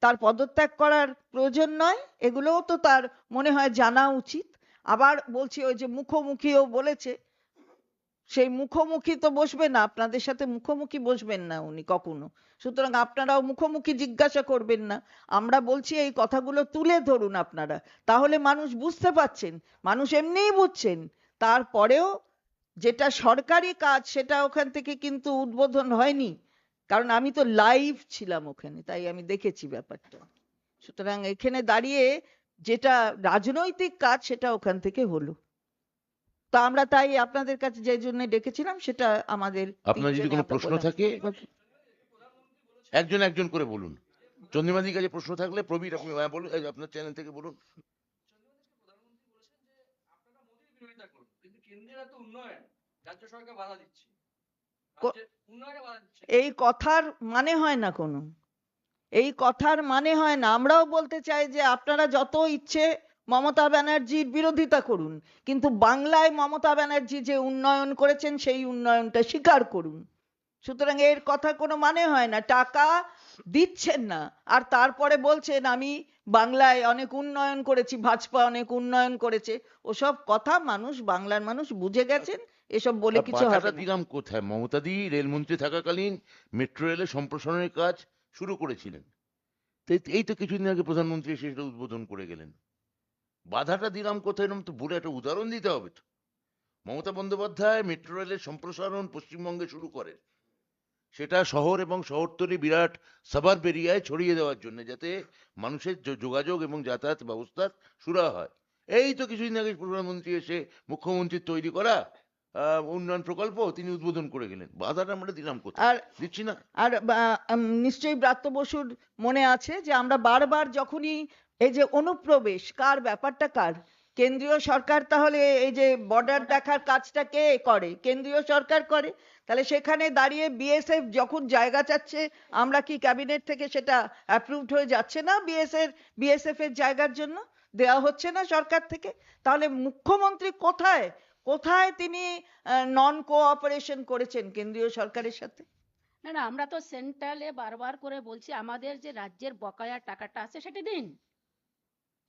তার পদত্যাগ করার প্রয়োজন নয়? এগুলোও তো তার মনে হয় জানা উচিত। আবার বলছি ওই যে মুখোমুখিও বলেছে, সেই মুখোমুখি তো বসবে না, আপনাদের সাথে মুখোমুখি বসবেন না উনি কখনো, সুতরাং আপনারাও মুখোমুখি জিজ্ঞাসা করবেন না। আমরা বলছি এই কথাগুলো তুলে ধরুন আপনারা, তাহলে মানুষ বুঝতে পারছেন, মানুষ এমনিই বুঝছেন। তারপরেও যেটা সরকারি কাজ সেটা ওখান থেকে কিন্তু উদ্বোধন হয়নি, কারণ আমি তো লাইভ ছিলাম ওখানে, তাই আমি দেখেছি ব্যাপারটা। সুতরাং এখানে দাঁড়িয়ে যেটা রাজনৈতিক কাজ সেটা ওখান থেকে হলো। তো আমরা তাই আপনাদের কাছে যে জন্য ডেকেছিলাম সেটা আমাদের আপনার যদি কোনো প্রশ্ন থাকে একজন একজন করে বলুন। চন্দ্রিমাদির কাছে প্রশ্ন থাকলে প্রবীর আপনি বলুন, আপনার চ্যানেল থেকে বলুন। এই কথার মানে হয় না কোনো, এই কথার মানে হয় না। আমরাও বলতে চাই যে আপনারা যত ইচ্ছে মমতা ব্যানার্জির বিরোধিতা করুন, কিন্তু বাংলায় মমতা ব্যানার্জি যে উন্নয়ন করেছেন সেই উন্নয়নটা স্বীকার করুন। সুতরাং এর কথা কোনো মানে হয় না। টাকা দিচ্ছেন না আর তারপরে বলছেন আমি বাংলায় অনেক উন্নয়ন করেছি, ভাজপা অনেক উন্নয়ন করেছে। ওসব কথা মানুষ, বাংলার মানুষ বুঝে গেছেন, এসব বলে কিছু হবে বাধাটা না। দিলাম কোথায়? মমতাদি রেলমন্ত্রী থাকাকালীন মেট্রো রেলের সম্প্রসারণের কাজ শুরু করেছিলেন। এই তো কিছুদিন আগে প্রধানমন্ত্রী এসে সেটা উদ্বোধন করে গেলেন। বাধাটা দিলাম কোথায়? এরকম তো বলে একটা উদাহরণ দিতে হবে তো। মমতা বন্দ্যোপাধ্যায় মেট্রো রেলের সম্প্রসারণ পশ্চিমবঙ্গে শুরু করেন, সেটা শহর এবং শহরতলি বিরাট সাবার্ব এরিয়ায় ছড়িয়ে দেওয়ার জন্য, যাতে মানুষের যোগাযোগ এবং যাতায়াত ব্যবস্থা সুরাহা হয়। এই তো কিছুদিন আগে প্রধানমন্ত্রী এসে মুখ্যমন্ত্রীর তৈরি করা উন্নয়ন প্রকল্প তিনি উদ্বোধন করে গেলেন। বাধাটা আমরা দিলাম কোথায়? আর দিচ্ছি না। আর নিশ্চয়ই ব্রাত্য বসুর মনে আছে যে আমরা বারবার যখনই এই যে অনুপ্রবেশ কার ব্যাপারটা কার, কেন্দ্রীয় সরকার, তাহলে এই যে বর্ডার দেখার কাজটা কে করে? কেন্দ্রীয় সরকার করে। তাহলে সেখানে দাঁড়িয়ে বিএসএফ যখন জায়গা চাচ্ছে, আমরা কি ক্যাবিনেট থেকে সেটা অ্যাপ্রুভড হয়ে যাচ্ছে না? বিএসএফ এর জায়গার জন্য দেওয়া হচ্ছে না সরকার থেকে? তাহলে মুখ্যমন্ত্রী কোথায় কোথায় তিনি নন কোঅপারেশন করেছেন কেন্দ্রীয় সরকারের সাথে? না না, আমরা তো সেন্ট্রালে বারবার করে বলছি আমাদের যে রাজ্যের বকেয়া টাকাটা আছে সেটা দিন।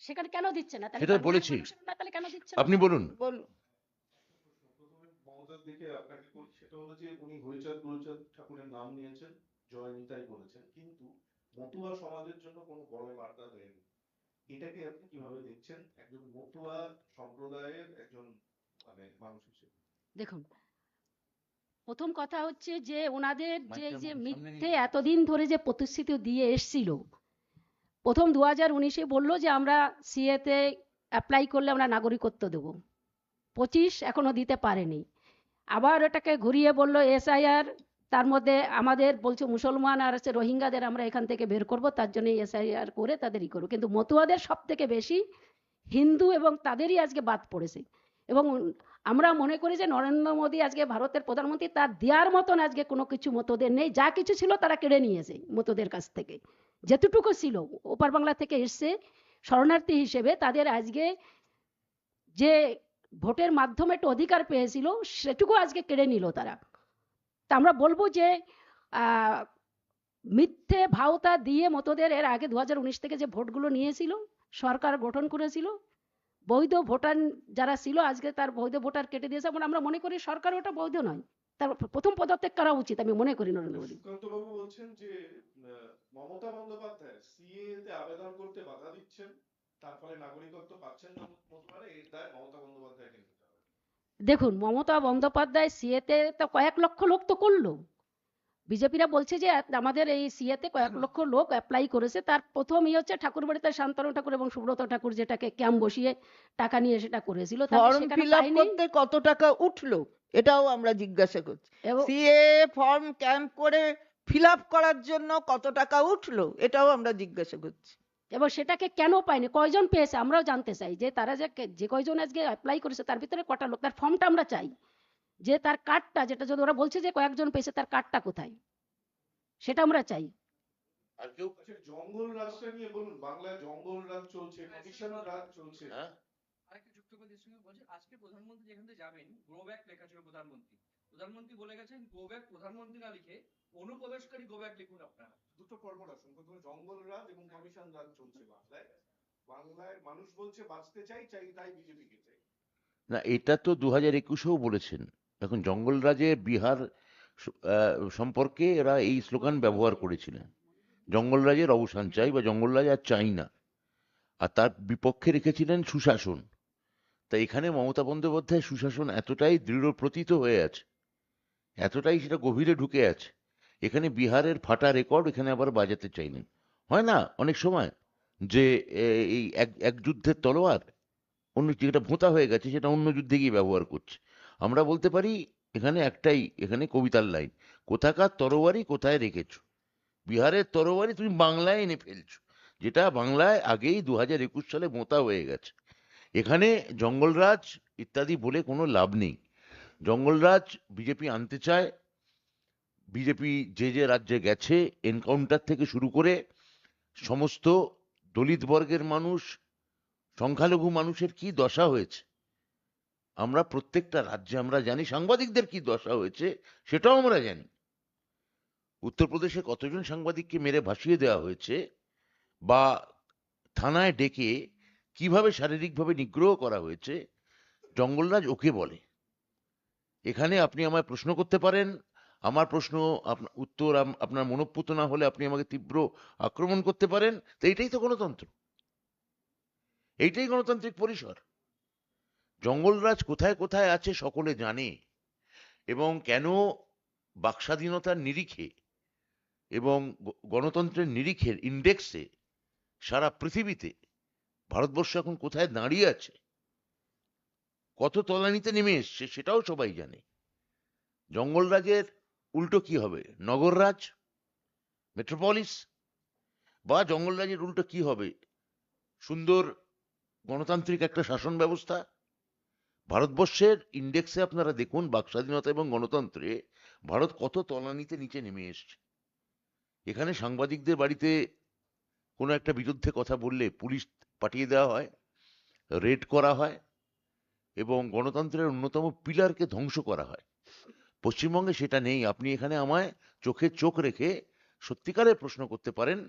সেখানে কেন দিচ্ছে না? তাহলে সেটা permanent বলেছি, solution না, তাহলে কেন দিচ্ছে না? আপনি বলুন। বলুন। প্রথমে মমতার দিকে আপনাকে বলি, সেটা হলো যে উনি হরিচাঁদ ঠাকুরের নাম নিয়েছেন, জয় নিতাই বলেছেন, কিন্তু মতুয়া সমাজের জন্য কোনো বড় বার্তা দেয়নি। এটাকে আপনি কিভাবে দেখছেন একজন মতুয়া সম্প্রদায়ের একজন মানুষ হিসেবে? দেখুন, প্রথম কথা হচ্ছে যে ওনাদের যে মাইকটা যে সামনে মিথ্যে নিয়ে এতদিন ধরে যে প্রতিশ্রুতি দিয়ে এসছিল, প্রথম 2019-এ বললো যে আমরা সিএতে অ্যাপ্লাই করলে আমরা নাগরিকত্ব দেব, 25 এখনো দিতে পারেনি। আবার এটাকে ঘুরিয়ে বললো এসআইআর, তার মধ্যে আমাদের বলছে মুসলমান আর হচ্ছে রোহিঙ্গাদের আমরা এখান থেকে বের করব, তার জন্য এসআইআর করে তাদেরই করবো, কিন্তু মতুয়াদের সব থেকে বেশি হিন্দু এবং তাদেরই আজকে বাদ পড়েছে। এবং আমরা মনে করি যে নরেন্দ্র মোদী আজকে ভারতের প্রধানমন্ত্রী, তার দেওয়ার মতন আজকে কোনো কিছু মতদের নেই। যা কিছু ছিল তারা কেড়ে নিয়েছে মতদের কাছ থেকে, যেটুকু ছিল ওপার বাংলা থেকে এসছে শরণার্থী হিসেবে, তাদের আজকে যে ভোটের মাধ্যমে একটা অধিকার পেয়েছিল সেটুকু আজকে কেড়ে নিল তারা। তা আমরা বলবো যে মিথ্যে ভাওতা দিয়ে মতদের এর আগে 2019 থেকে যে ভোটগুলো নিয়েছিল, সরকার গঠন করেছিল, বৈধ ভোটার যারা ছিল আজকে তার বৈধ ভোটার কেটে দিয়েছে। এবং আমরা মনে করি সরকার ওটা বৈধ নয়, তার প্রথম পদত্যাগ করা উচিত আমি মনে করি নরেন্দ্র মোদী। সুকান্ত বাবু বলছেন যে মমতা বন্দ্যোপাধ্যায় সিএএ তে আবেদন করতে বাধা দিচ্ছেন, তার ফলে নাগরিকত্ব পাচ্ছেন না মতুয়ারা, এর দায় মমতা বন্দ্যোপাধ্যায়কে নিতে হবে। দেখুন, মমতা বন্দ্যোপাধ্যায় সিএতে তো কয়েক লক্ষ লোক তো করলো। বিজেপিরা বলছে যে আমাদের এই সিএতে কয়েক লক্ষ লোক অ্যাপ্লাই করেছে, তার প্রথমই হচ্ছে ঠাকুরবাড়িতে শান্তনু ঠাকুর এবং সুব্রত ঠাকুর যেটাকে ক্যাম্প বসিয়ে টাকা নিয়ে সেটা করেছিল, তাদের ফর্ম সেখানে ফিল আপ পায়নি। করতে কত টাকা উঠলো এটাও আমরা জিজ্ঞাসা করছি। এবং সিএ ফর্ম ক্যাম্প করে ফিল আপ করার জন্য কত টাকা উঠলো এটাও আমরা জিজ্ঞাসা করছি। এবং সেটাকে কেন পায়নি, কয়জন পেয়েছে আমরাও জানতে চাই। যে তারা যে কয়জন আজকে অ্যাপ্লাই করেছে তার ভিতরে কটা লোক, তার ফর্মটা আমরা চাই, যে তার কার্ডটা, যেটা যদি ওরা বলছে যে কয়েকজন পেয়েছে তার কার্ডটা কোথায়, সেটা আমরা চাই। আর কেউ আচ্ছা, জঙ্গল রাজটা নিয়ে বলুন, বাংলায় জঙ্গল রাজ চলছে, কমিশন রাজ চলছে। হ্যাঁ আরেকটা যুক্ত করে এর সঙ্গে বলছি, আজকে প্রধানমন্ত্রী যেখান থেকে যাবেন গো ব্যাক লেখা ছিল প্রধানমন্ত্রী বলে গেছেন গো ব্যাক প্রধানমন্ত্রী না লিখে অনুপ্রবেশকারী গো ব্যাক লিখুন আপনারা। দুটো কর্মরাশন, প্রথমে জঙ্গল রাজ এবং কমিশন রাজ চলছে বাংলায়। বাংলায় মানুষ বলছে বাঁচতে চাই চাই তাই বিজেপিকে চাই। না, এটা তো 2021-এও বলেছেন। এখন জঙ্গলরাজে বিহার সম্পর্কে এরা এই স্লোগান ব্যবহার করেছিলেন, জঙ্গলরাজের অবসান চাই বা জঙ্গলরাজ আর চাই না, আর তার বিপক্ষে রেখেছিলেন সুশাসন। তাই এখানে মমতা বন্দ্যোপাধ্যায় সুশাসন এতটাই দৃঢ় প্রতীত হয়ে আছে, এতটাই সেটা গভীরে ঢুকে আছে, এখানে বিহারের ফাটা রেকর্ড এখানে আবার বাজাতে চাইলেন। হয় না অনেক সময় যে এই এক যুদ্ধের তলোয়ার অন্য যেটা ভোঁতা হয়ে গেছে সেটা অন্য যুদ্ধে গিয়ে ব্যবহার করছে। আমরা বলতে পারি এখানে একটাই, এখানে কবিতার লাইন, কোথাকার তরবারি কোথায় রেখেছো, বিহারের তরবারি তুমি বাংলায় এনে ফেলছো, যেটা বাংলায় আগেই 2021 সালে ভোঁতা হয়ে গেছে। এখানে জঙ্গলরাজ ইত্যাদি বলে কোনো লাভ নেই। জঙ্গলরাজ বিজেপি আনতে চায়, বিজেপি যে রাজ্যে গেছে এনকাউন্টার থেকে শুরু করে সমস্ত দলিত বর্গের মানুষ, সংখ্যালঘু মানুষের কি দশা হয়েছে আমরা প্রত্যেকটা রাজ্যে আমরা জানি, সাংবাদিকদের কি দশা হয়েছে সেটাও আমরা জানি। উত্তরপ্রদেশে কতজন সাংবাদিককে মেরে ভাসিয়ে দেওয়া হয়েছে বা থানায় ডেকে কিভাবে শারীরিকভাবে নিগ্রহ করা হয়েছে, জঙ্গলরাজ ওকে বলে। এখানে আপনি আমায় প্রশ্ন করতে পারেন, আমার প্রশ্ন উত্তর আপনার মনোপুত না হলে আপনি আমাকে তীব্র আক্রমণ করতে পারেন, তো এইটাই তো গণতন্ত্র, এইটাই গণতান্ত্রিক পরিসর। জঙ্গলরাজ কোথায় কোথায় আছে সকলে জানে, এবং কেন বাকস্বাধীনতার নিরিখে এবং গণতন্ত্রের নিরিখের ইন্ডেক্সে সারা পৃথিবীতে ভারতবর্ষ এখন কোথায় দাঁড়িয়ে আছে, কত তলানিতে নেমে এসছে সেটাও সবাই জানে। জঙ্গলরাজের উল্টো কি হবে, নগররাজ, মেট্রোপলিস, বা জঙ্গলরাজের উল্টো কি হবে, সুন্দর গণতান্ত্রিক একটা শাসন ব্যবস্থা। ভারতবর্ষের ইন্ডেক্সে আপনারা দেখুন বাকস্বাধীনতা এবং গণতন্ত্রে ভারত কত তলানিতে নিচে নেমে এসছে। এখানে সাংবাদিকদের বাড়িতে কোনো একটা বিরুদ্ধে কথা বললে পুলিশ পাঠিয়ে দেওয়া হয়, রেড করা হয় এবং গণতন্ত্রের অন্যতম পিলারকে ধ্বংস করা হয়। পশ্চিমবঙ্গে সেটা নেই। আপনি এখানে আমায় চোখে চোখ রেখে সত্যিকারের প্রশ্ন করতে পারেন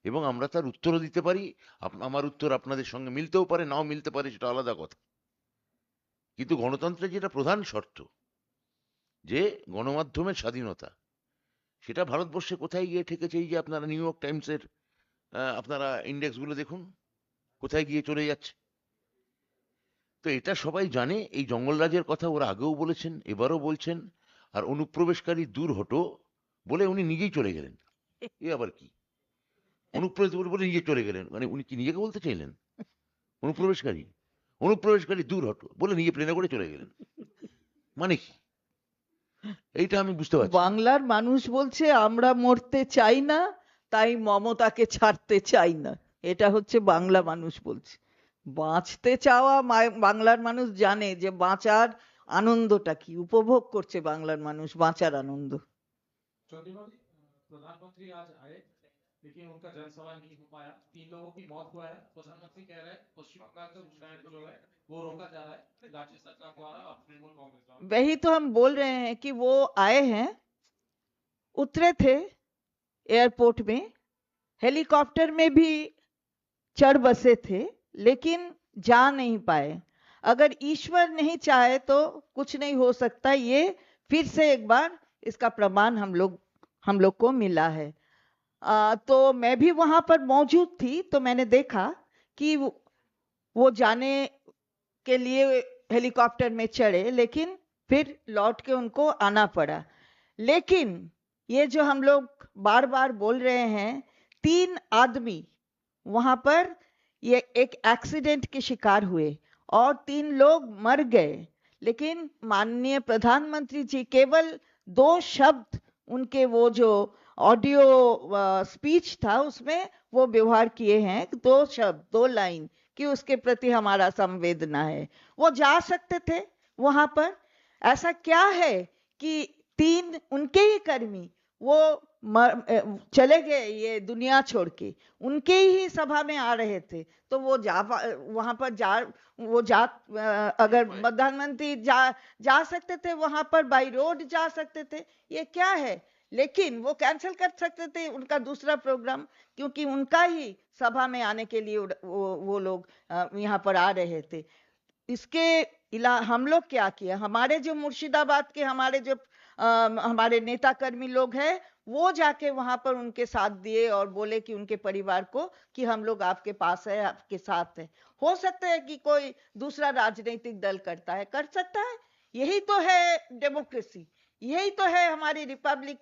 এবং আমরা তার উত্তরও দিতে পারি। আমার উত্তর আপনাদের সঙ্গে মিলতেও পারে, নাও মিলতে পারে, সেটা আলাদা কথা। কিন্তু গণতন্ত্রের যেটা প্রধান শর্ত, যে গণমাধ্যমের স্বাধীনতা, সেটা ভারতবর্ষে কোথায় গিয়ে ঠেকেছে। এই যে আপনারা নিউ ইয়র্ক টাইমসের আপনারা ইন্ডেক্সগুলো দেখুন কোথায় গিয়ে চলে যাচ্ছে। তো এটা সবাই জানে। এই জঙ্গলরাজের কথা ওরা আগেও বলেছেন, এবারও বলছেন। আর অনুপ্রবেশকারী দূর হটো বলে উনি নিজেই চলে গেলেন। এ আবার কি, অনুপ্রবেশ বলে নিজে চলে গেলেন, মানে উনি কি নিজেকে বলতে চাইলেন অনুপ্রবেশকারী দূর হটো বলে নিজে প্লেনে করে চলে গেলেন, মানে কি? এইটা আমি বুঝতে পারছি। বাংলার মানুষ বলছে আমরা মরতে চাই না, তাই মমতাকে ছাড়তে চাই না। এটা হচ্ছে বাংলা মানুষ বলছে। বাঁচতে চাওয়া বাংলার মানুষ জানে যে বাঁচার আনন্দটা কি, উপভোগ করছে বাংলার মানুষ বাঁচার আনন্দ। चौधरी प्रधानमंत्री आज आए लेकिन उनका जनसभा नहीं हो पाया, 3 लोगों की मौत हुआ है। प्रधानमंत्री कह रहे हैं पश्चिम बंगाल का विकास जो है वो रोका जा रहा है राज्य सरकार द्वारा और तृणमूल कांग्रेस द्वारा। वही तो हम बोल रहे हैं कि वो आए हैं, उतरे थे, एयरपोर्ट में, हेलीकॉप्टर में भी चढ़ बसे थे, लेकिन जा नहीं पाए। अगर ईश्वर नहीं चाहे तो कुछ नहीं हो सकता। ये फिर से एक बार इसका प्रमाण हम लोग को मिला है। तो मैं भी वहां पर मौजूद थी, तो मैंने देखा कि वो जाने के लिए हेलीकॉप्टर में चढ़े, लेकिन फिर लौट के उनको आना पड़ा। लेकिन ये जो हम लोग बार बार बोल रहे हैं, 3 आदमी वहां पर ये एक एक्सीडेंट के शिकार हुए और 3 लोग मर गए। लेकिन माननीय प्रधानमंत्री जी केवल 2 शब्द, उनके वो जो ऑडियो स्पीच था उसमें वो व्यवहार किए हैं, 2 शब्द, 2 लाइन, कि उसके प्रति हमारा संवेदना है। वो जा सकते थे वहां पर। ऐसा क्या है कि 3 उनके ही कर्मी वो चले गए ये दुनिया छोड़ के, उनके ही सभा में आ रहे थे, तो वो वहां पर अगर प्रधानमंत्री जा सकते थे वहां पर, बाई रोड जा सकते थे, ये क्या है? लेकिन वो कैंसिल कर सकते थे उनका दूसरा प्रोग्राम, क्योंकि उनका ही सभा में आने के लिए वो लोग यहाँ पर आ रहे थे। इसके हम लोग क्या किया? हमारे जो मुर्शिदाबाद के हमारे नेता कर्मी लोग हैं, वो जाके वहां पर उनके साथ दिए और बोले कि उनके परिवार को कि हम लोग आपके पास है, आपके साथ है। हो सकता है कि कोई दूसरा राजनीतिक दल करता है, कर सकता है। यही तो है डेमोक्रेसी, यही तो है हमारी रिपब्लिक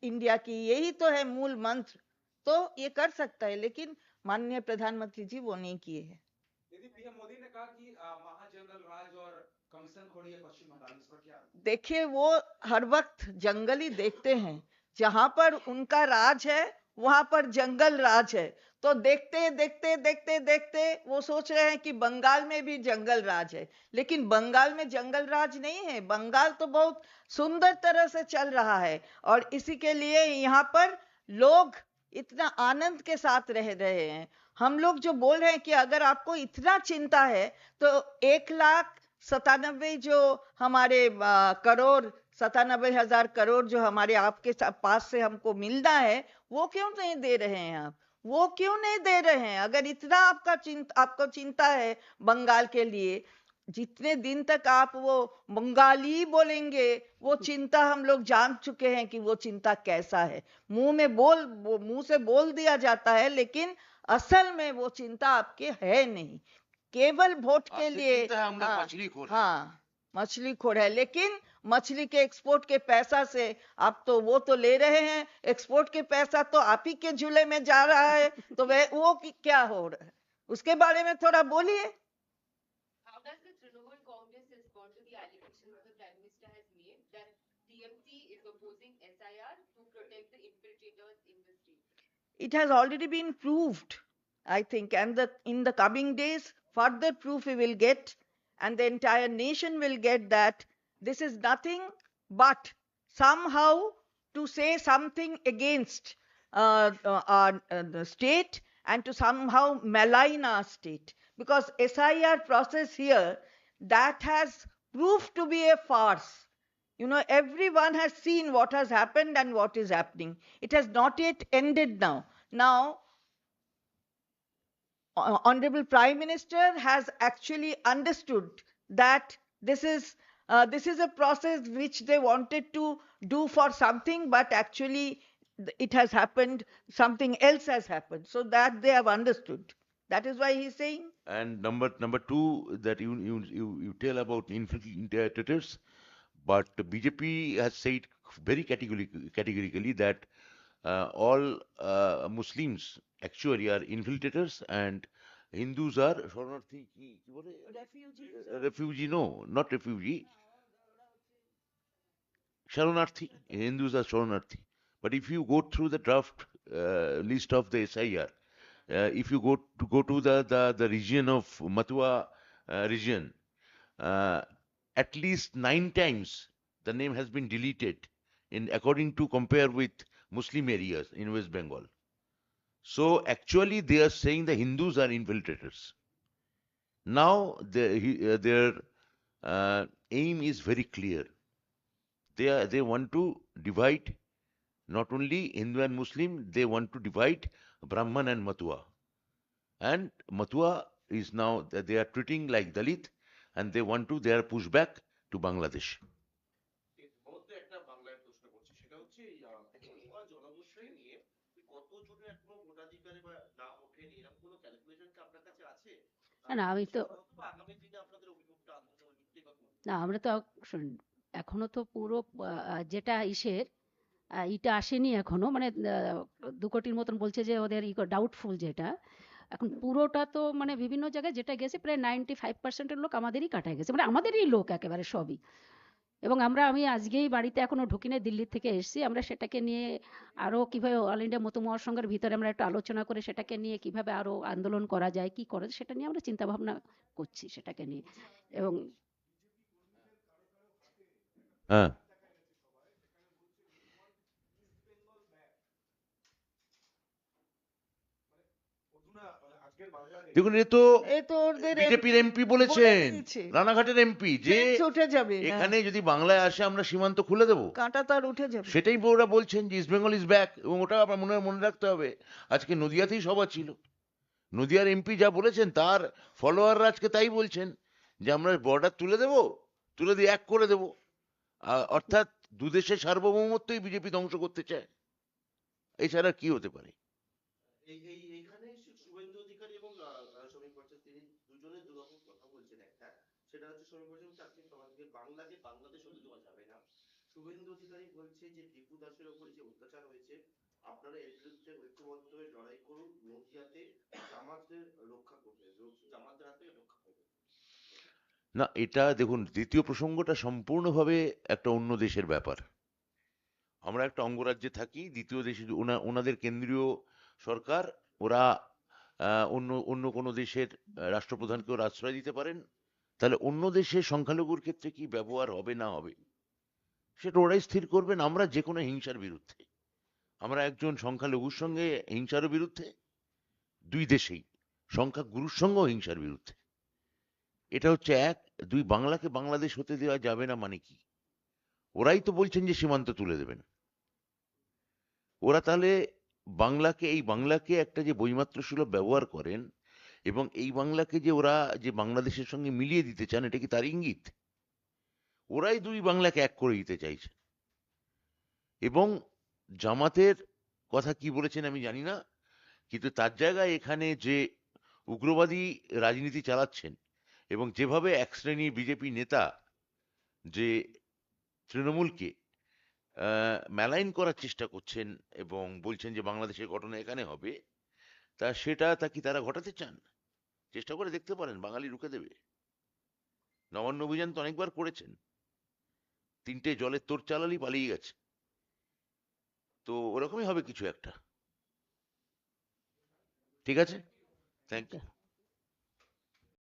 इंडिया की, यही तो है मूल मंत्र। तो ये कर सकता है, लेकिन माननीय प्रधानमंत्री जी वो नहीं किए हैं। यदि पीएम मोदी ने कहा कि महाजंगल राज और कमीशन खोड़ी है पश्चिम बंगाल, इस पर क्या? देखिए, वो हर वक्त जंगल ही देखते हैं। जहां पर उनका राज है वहां पर जंगल राज है। तो देखते देखते देखते देखते वो सोच रहे हैं कि बंगाल में भी जंगल राज है, लेकिन बंगाल में जंगल राज नहीं है। बंगाल तो बहुत सुंदर तरह से चल रहा है, और इसी के लिए यहाँ पर लोग इतना आनंद के साथ रह रहे हैं। हम लोग जो बोल रहे हैं कि अगर आपको इतना चिंता है, तो 1,97 जो हमारे करोड़, 97,000 करोड़ जो हमारे आपके पास से हमको मिलना है, वो क्यों नहीं दे रहे हैं आप? वो क्यों नहीं दे रहे हैं? अगर इतना आपको चिंता है बंगाल के लिए, जितने दिन तक आप वो बंगाली बोलेंगे, वो चिंता हम लोग जान चुके हैं कि वो चिंता कैसा है। मुंह से बोल दिया जाता है, लेकिन असल में वो चिंता आपके है नहीं। केवल वोट के लिए मछली खोर है। लेकिन मछली के एक्सपोर्ट के पैसा से आप तो वो तो ले रहे हैं, एक्सपोर्ट के पैसा तो आप ही के झूले में जा रहा है। तो वो क्या हो रहा है, उसके बारे में थोड़ा बोलिए। How does the Trinamool Congress respond to the allegations the Prime Minister has made that TMC is opposing SIR to protect the infiltrators in the state? It has already been proved, I think, and in the coming days, further proof we will get, and the entire nation will get that this is nothing but somehow to say something against the state, and to somehow malign our state. Because SIR process here, that has proved to be a farce. You know, everyone has seen what has happened and what is happening. It has not yet ended now. Now, Honorable Prime Minister has actually understood that this is a process which they wanted to do for something, but actually it has happened, something else has happened. So that they have understood. That is why he's saying. And number two, that you tell about infiltrators, but BJP has said very categorically that all Muslims actually are infiltrators, and Hindus are refugee. No, not refugee. Sharanarthi. Hindus are Sharanarthi. But if you go through the draft list of the SIR, if you go to the region of Matua region, at least 9 times the name has been deleted in according to compare with Muslim areas in West Bengal. So actually they are saying the Hindus are infiltrators. Now their aim is very clear. They want to divide Not only Hindu and Muslim, they want to divide Brahman and Matua. And Matua is now, they are treating like Dalit, and they want to, they are pushed back to Bangladesh. মধ্যে একটা বাংলায় প্রশ্ন করছি, সেটা হচ্ছে এই মতুয়া জনগোষ্ঠী নিয়ে কতজনের এখনো ভোটাধিকারে বা নাম ওঠেনি, এরকম কোনো ক্যালকুলেশন কি আপনার কাছে আছে? না আমি তো সাধারণত আগামী দিনে আপনাদের অভিযোগটা আনতে অভিযোগটাই বা কোন? না আমরা তো শুনুন, এখনো তো পুরো যেটা এটা আসেনি এখনো, মানে 2 কোটির মতন বলছে যে ওদের ডাউটফুল, যেটা এখন পুরোটা তো মানে বিভিন্ন জায়গায় যেটা গেছে প্রায় 95% লোক আমাদেরই কাটায় গেছে, মানে আমাদেরই লোক একেবারে সবই। এবং আমি আজকেই বাড়িতে এখনো ঢুকিনে, দিল্লি থেকে এসেছি, আমরা সেটাকে নিয়ে আরো কিভাবে অল ইন্ডিয়া মতো মহাসংঘের ভিতরে আমরা একটু আলোচনা করে সেটাকে নিয়ে কিভাবে আরো আন্দোলন করা যায়, কি করা যায়, সেটা নিয়ে আমরা চিন্তা ভাবনা করছি সেটাকে নিয়ে। এবং হ্যাঁ, আজকের বাংলায় দেখুন এ তো ওদের বিজেপির এমপি বলেছেন, দিয়েছে। রানাঘাটের এমপি, যে Fence উঠে যাবে, হ্যাঁ। এখানে যদি বাংলায় আসে আমরা সীমান্ত খুলে দেবো। কাঁটা তো আর উঠে যাবে। সেটাই ওরা বলছেন যে ইস্ট বেঙ্গল ইজ ব্যাক, এবং ওটা আপনার মনে রাখতে হবে। আজকে নদিয়াতেই সভা ছিল, নদিয়ার এমপি যা বলেছেন তার ফলোয়াররা আজকে তাই বলছেন যে আমরা বর্ডার তুলে দিয়ে এক করে দেবো। অর্থাৎ দুদেশের সার্বভৌমত্বই বিজেপি ধ্বংস করতে চায়, এছাড়া কি হতে পারে? এইখানে শুভেন্দু অধিকারী এবং শ্রমিক ভট্টাচার্য, তিনি দুজনে দুরকম কথা বলছেন। একটা, সেটা হচ্ছে শ্রমিক ভট্টাচার্য চাচ্ছেন সমাজকে বাংলাকে বাংলাদেশ হতে দেওয়া যাবে না। শুভেন্দু অধিকারী বলছে যে দীপু দাসের উপরে যে অত্যাচার হয়েছে, আপনারা এর বিরুদ্ধে ঐক্যবদ্ধ হয়ে লড়াই করুন, নদিয়াতে জামাতদের রক্ষা করবে, জামাতদের হাত থেকে রক্ষা করবে। না, এটা দেখুন, দ্বিতীয় প্রসঙ্গটা সম্পূর্ণভাবে একটা অন্য দেশের ব্যাপার। আমরা একটা অঙ্গরাজ্যে থাকি, দ্বিতীয় দেশে ওনাদের কেন্দ্রীয় সরকার, ওরা অন্য কোনো দেশের রাষ্ট্রপ্রধানকে ওরা আশ্রয় দিতে পারেন। তাহলে অন্য দেশের সংখ্যালঘুর ক্ষেত্রে কি ব্যবহার হবে না হবে সেটা ওরাই স্থির করবেন। আমরা যে কোনো হিংসার বিরুদ্ধে, আমরা একজন সংখ্যালঘুর সঙ্গে হিংসারও বিরুদ্ধে, দুই দেশেই সংখ্যাগুরুর সঙ্গেও হিংসার বিরুদ্ধে। এটা হচ্ছে এক। দুই, বাংলাকে বাংলাদেশ হতে দেওয়া যাবে না মানে কি? ওরাই তো বলছেন যে সীমান্ত তুলে দেবেন। ওরা তাহলে বাংলাকে একটা যে বৈমাত্র সুলভ ব্যবহার করেন, এবং এই বাংলাকে যে ওরা যে বাংলাদেশের সঙ্গে মিলিয়ে দিতে চান, এটা কি তার ইঙ্গিত? ওরাই দুই বাংলাকে এক করে দিতে চাইছে। এবং জামাতের কথা কি বলেছেন আমি জানি না, কিন্তু তার জায়গায় এখানে যে উগ্রবাদী রাজনীতি চালাচ্ছেন, এবং যেভাবে এক শ্রেণী বিজেপি নেতা যে তৃণমূলকে মেলাইন করার চেষ্টা করছেন এবং বলছেন যে বাংলাদেশের ঘটনা এখানে হবে, তা কি তারা ঘটাতে চান? চেষ্টা করে দেখতে পারেন, বাঙালি রুখে দেবে। নবান্ন অভিযান তো অনেকবার করেছেন, 3টে জলের তোর চালালি পালিয়ে গেছে। তো ওরকমই হবে কিছু একটা। ঠিক আছে, থ্যাংক ইউ।